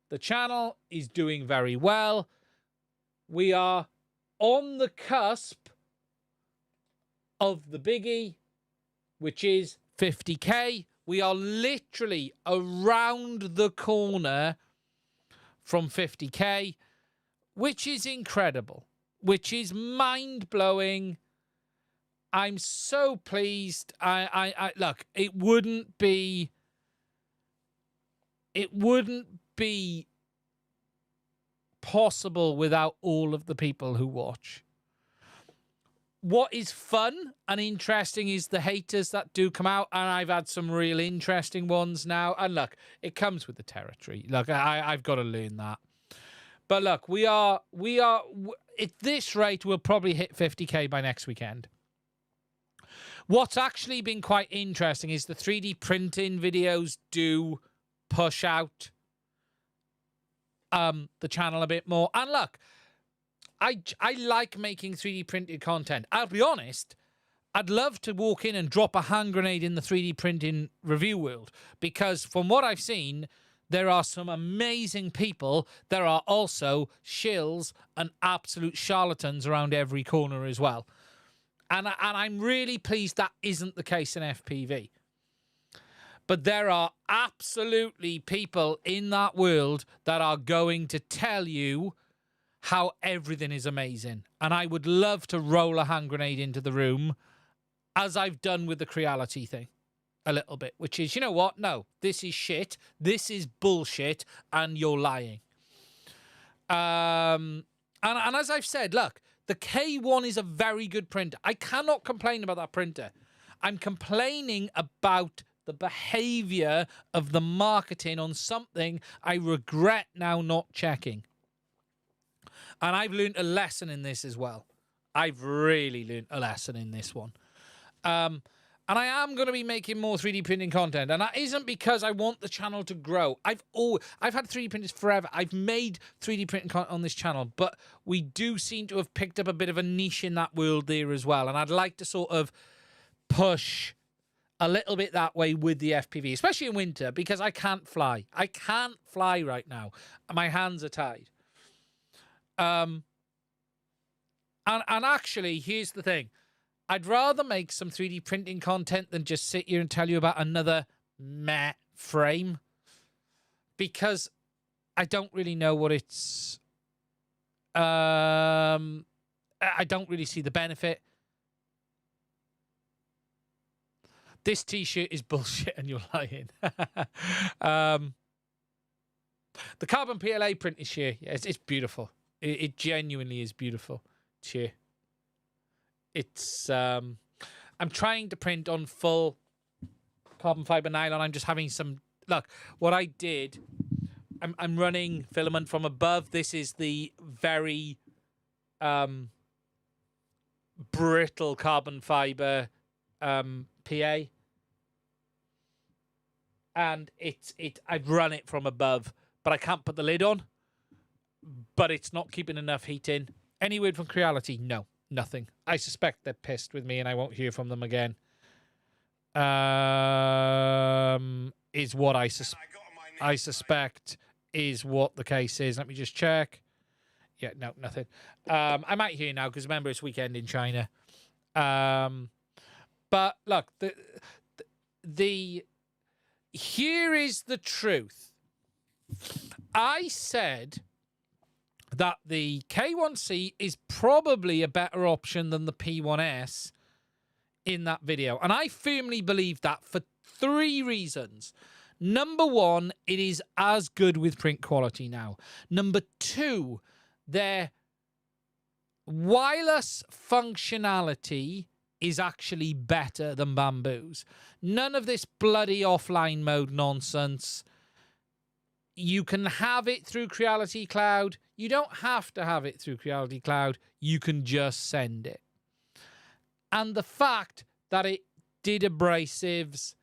S1: the channel is doing very well, we are on the cusp of the biggie, which is 50k. We are literally around the corner from 50k, which is incredible, which is mind-blowing. I'm so pleased. Look, it wouldn't be possible without all of the people who watch. What is fun and interesting is the haters that do come out, and I've had some real interesting ones now. And look, it comes with the territory. Look, I've got to learn that. But look, we are at this rate, we'll probably hit 50k by next weekend. What's actually been quite interesting is the 3D printing videos do push out the channel a bit more. And look, I like making 3D printed content. I'll be honest, I'd love to walk in and drop a hand grenade in the 3D printing review world, because from what I've seen, there are some amazing people. There are also shills and absolute charlatans around every corner as well. And I'm really pleased that isn't the case in FPV. But there are absolutely people in that world that are going to tell you how everything is amazing. And I would love to roll a hand grenade into the room, as I've done with the Creality thing a little bit, which is, you know what? No, this is shit. This is bullshit, and you're lying. And as I've said, look, The K1 is a very good printer. I cannot complain about that printer. I'm complaining about the behavior of the marketing on something I regret now not checking. And I've learned a lesson in this as well. I've really learned a lesson in this one. And I am going to be making more 3D printing content. And that isn't because I want the channel to grow. I've had 3D printers forever. I've made 3D printing content on this channel. But we do seem to have picked up a bit of a niche in that world there as well. And I'd like to sort of push a little bit that way with the FPV, especially in winter, because I can't fly. I can't fly right now. My hands are tied. And actually, here's the thing. I'd rather make some 3D printing content than just sit here and tell you about another meh frame, because I don't really know what it's... I don't really see the benefit. This T-shirt is bullshit and you're lying. The carbon PLA print is sheer. Yeah, it's beautiful. It genuinely is beautiful. Sheer. It's I'm trying to print on full carbon fiber nylon. I'm just having some look. What I did, I'm running filament from above. This is the very brittle carbon fiber PA, and I've run it from above, but I can't put the lid on. But it's not keeping enough heat in. Any word from Creality? No. Nothing. I suspect they're pissed with me and I won't hear from them again. Is what I suspect is what the case is. Let me just check. Yeah, no, nothing. I might hear now because remember it's weekend in China. But look, here is the truth. I said that the K1C is probably a better option than the P1S in that video. And I firmly believe that for 3 reasons. Number 1, it is as good with print quality now. Number 2, their wireless functionality is actually better than Bamboo's. None of this bloody offline mode nonsense. You can have it through Creality Cloud. You don't have to have it through Creality Cloud. You can just send it. And the fact that it did abrasives,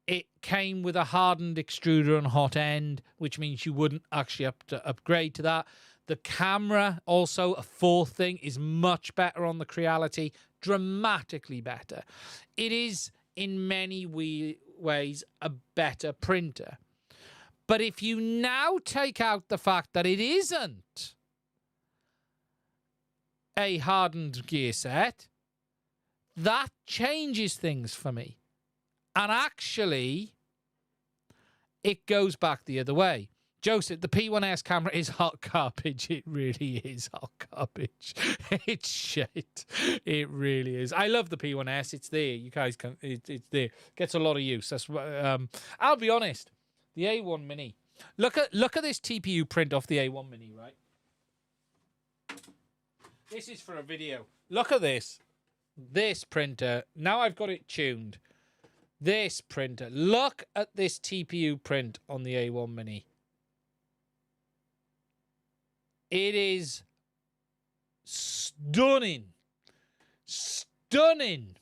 S1: it came with a hardened extruder and hot end, which means you wouldn't actually have to upgrade to that. The camera, also a 4th thing, is much better on the Creality, dramatically better. It is, in many ways, a better printer. But if you now take out the fact that it isn't a hardened gear set, that changes things for me. And actually, it goes back the other way. Joseph, the P1S camera is hot garbage. It really is hot garbage. It's shit. It really is. I love the P1S. It's there. You guys can. It's there. Gets a lot of use. That's. I'll be honest. The A1 Mini. Look at this TPU print off the A1 Mini, right? This is for a video. Look at this. This printer. Now I've got it tuned. This printer. Look at this TPU print on the A1 Mini. It is stunning. Stunning.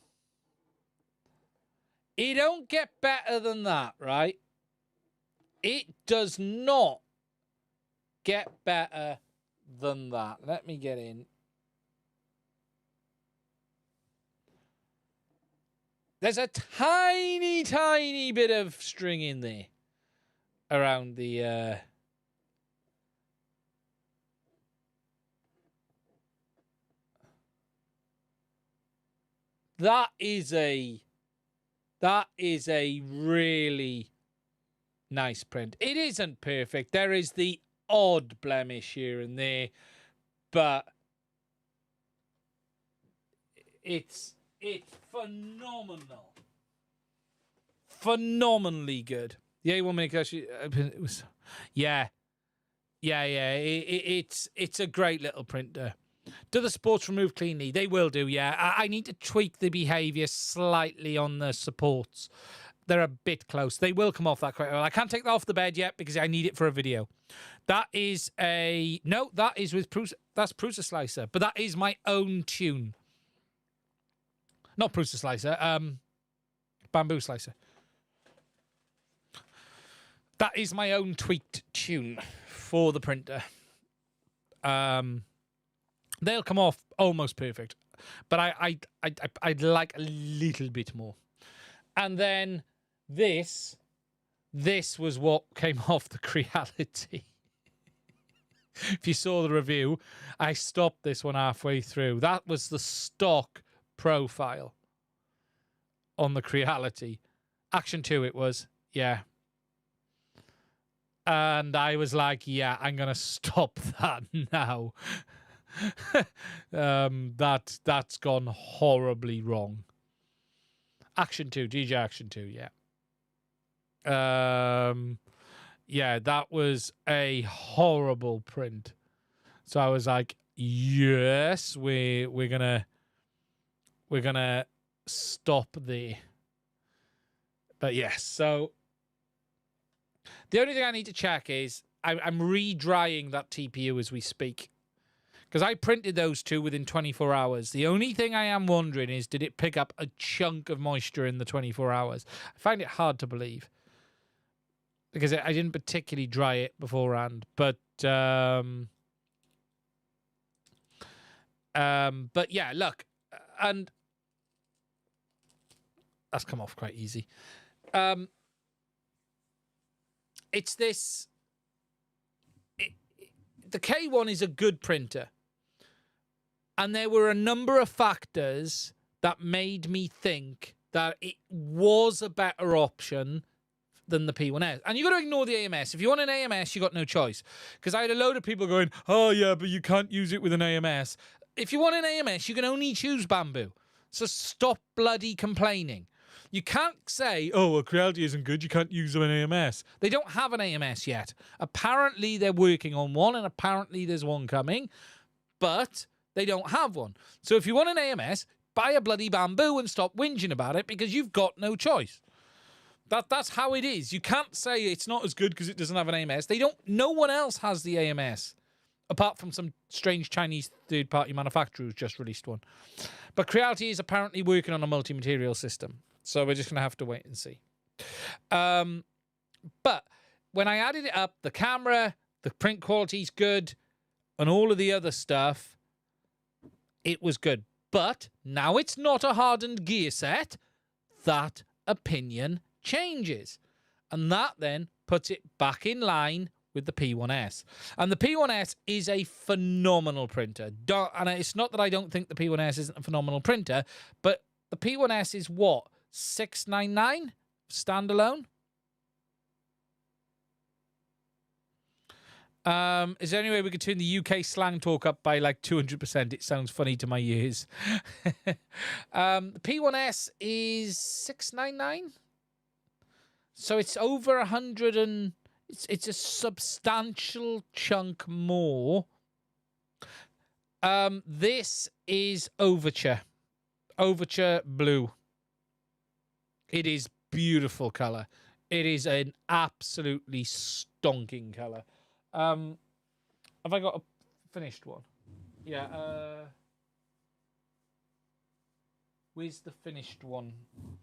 S1: It don't get better than that, right? It does not get better than that. Let me get in. There's a tiny, tiny bit of string in there around the... That is a really nice print. It isn't perfect. There is the odd blemish here and there, but it's phenomenal. Phenomenally good. The A1 Mini actually, it was, yeah. It's a great little printer. Do the supports remove cleanly? They will do, yeah. I need to tweak the behavior slightly on the supports. They're a bit close. They will come off that quite well. I can't take that off the bed yet because I need it for a video. That is a... No, that is with... That's Prusa Slicer. But that is my own tune. Not Prusa Slicer. Bamboo Slicer. That is my own tweaked tune for the printer. They'll come off almost perfect. But I'd like a little bit more. And then this was what came off the Creality. If you saw the review, I stopped this one halfway through. That was the stock profile on the Creality. Action 2 it was, yeah. And I was like, yeah, I'm going to stop that now. That's gone horribly wrong. Action 2, DJ Action 2, yeah. Yeah, that was a horrible print. So I was like, yes, we're gonna stop there. But yes, so the only thing I need to check is I'm re-drying that TPU as we speak. Because I printed those two within 24 hours. The only thing I am wondering is, did it pick up a chunk of moisture in the 24 hours? I find it hard to believe. Because I didn't particularly dry it beforehand. But yeah, look. And that's come off quite easy. It's this... the K1 is a good printer. And there were a number of factors that made me think that it was a better option than the P1S. And you got to ignore the AMS. If you want an AMS, you got no choice. Because I had a load of people going, oh, yeah, but you can't use it with an AMS. If you want an AMS, you can only choose Bamboo. So stop bloody complaining. You can't say, oh, a Creality isn't good, you can't use an AMS. They don't have an AMS yet. Apparently, they're working on one, and apparently there's one coming. But they don't have one. So if you want an AMS, buy a bloody Bamboo and stop whinging about it because you've got no choice. That's how it is. You can't say it's not as good because it doesn't have an AMS. No one else has the AMS, apart from some strange Chinese third-party manufacturer who's just released one. But Creality is apparently working on a multi-material system. So we're just going to have to wait and see. But when I added it up, the camera, the print quality's good, and all of the other stuff, it was good. But now it's not a hardened gear set. That opinion changes. And that then puts it back in line with the P1S. And the P1S is a phenomenal printer. And it's not that I don't think the P1S isn't a phenomenal printer, but the P1S is what? $699 standalone? Is there any way we could turn the UK slang talk up by like 200%? It sounds funny to my ears. The P1S is $699, so it's over 100 and it's a substantial chunk more. This is Overture Blue. It is beautiful color. It is an absolutely stonking color. Have I got a finished one? Yeah. Where's the finished one?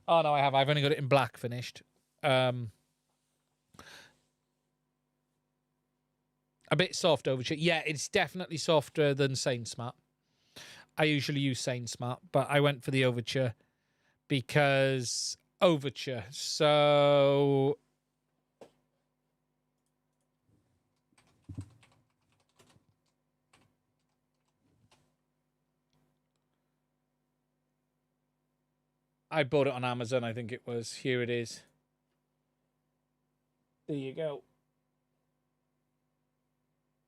S1: Oh, no, I have. I've only got it in black finished. A bit soft Overture. Yeah, it's definitely softer than Sane Smart. I usually use Sane Smart, but I went for the Overture because Overture. So... I bought it on Amazon, I think it was. Here it is. There you go.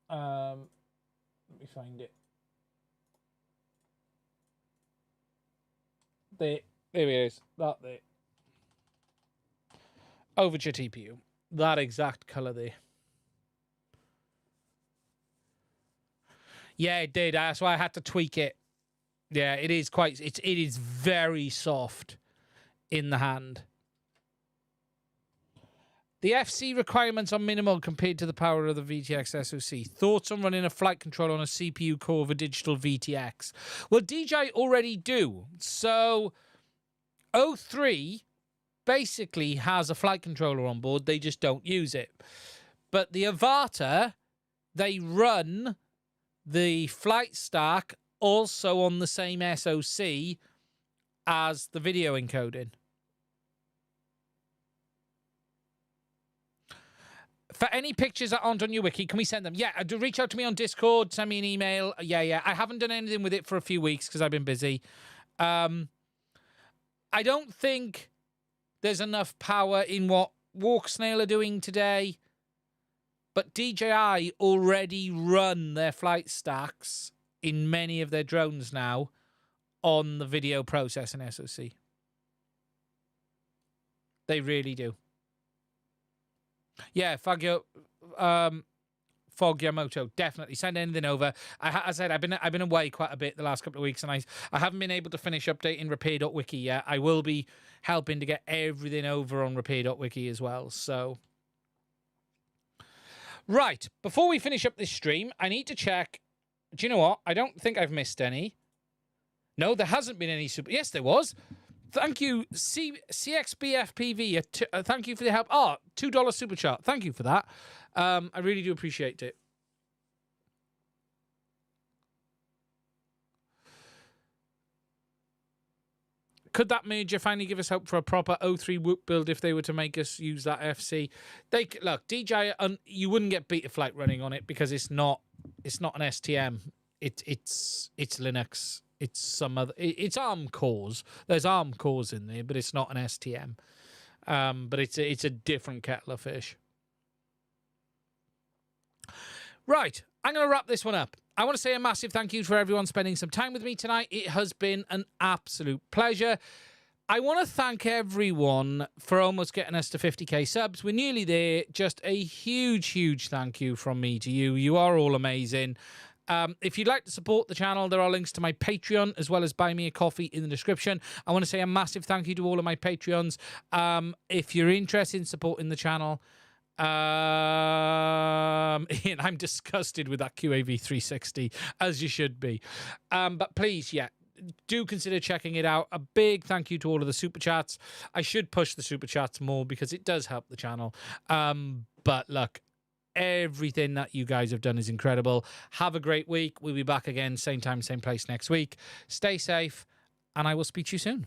S1: Let me find it. There it is. That there. Overture TPU. That exact colour there. Yeah, it did. That's why I had to tweak it. Yeah, it is quite. It is very soft in the hand. The FC requirements are minimal compared to the power of the VTX SoC. Thoughts on running a flight controller on a CPU core of a digital VTX? Well, DJI already do. So, O3 basically has a flight controller on board. They just don't use it. But the Avata, they run the flight stack also on the same SoC as the video encoding. For any pictures that aren't on your wiki, can we send them? Yeah, do reach out to me on Discord, send me an email. Yeah. I haven't done anything with it for a few weeks because I've been busy. I don't think there's enough power in what Walksnail are doing today. But DJI already run their flight stacks in many of their drones now on the video processing SoC. They really do. Yeah, Fogyamoto, definitely send anything over. As I said, I've been away quite a bit the last couple of weeks, and I haven't been able to finish updating repair.wiki yet. I will be helping to get everything over on repair.wiki as well. So, right, before we finish up this stream, I need to check. Do you know what? I don't think I've missed any. No, there hasn't been any super. Yes, there was. Thank you, CXBFPV. Thank you for the help. Oh, $2 super chat. Thank you for that. I really do appreciate it. Could that merger finally give us hope for a proper O3 Whoop build if they were to make us use that FC? Look, DJI, you wouldn't get Betaflight running on it because it's not an STM. It's Linux. It's some other. It's ARM cores. There's ARM cores in there, but it's not an STM. But it's a different kettle of fish. Right, I'm going to wrap this one up. I want to say a massive thank you for everyone spending some time with me tonight. It has been an absolute pleasure. I want to thank everyone for almost getting us to 50k subs. We're nearly there. Just a huge, huge thank you from me to you. You are all amazing. If you'd like to support the channel, there are links to my Patreon as well as Buy Me a Coffee in the description. I want to say a massive thank you to all of my Patreons. If you're interested in supporting the channel, Ian, I'm disgusted with that QAV 360, as you should be. But please, yeah, do consider checking it out. A big thank you to all of the super chats. I should push the super chats more because it does help the channel. But look, everything that you guys have done is incredible. Have a great week. We'll be back again, same time, same place next week. Stay safe, and I will speak to you soon.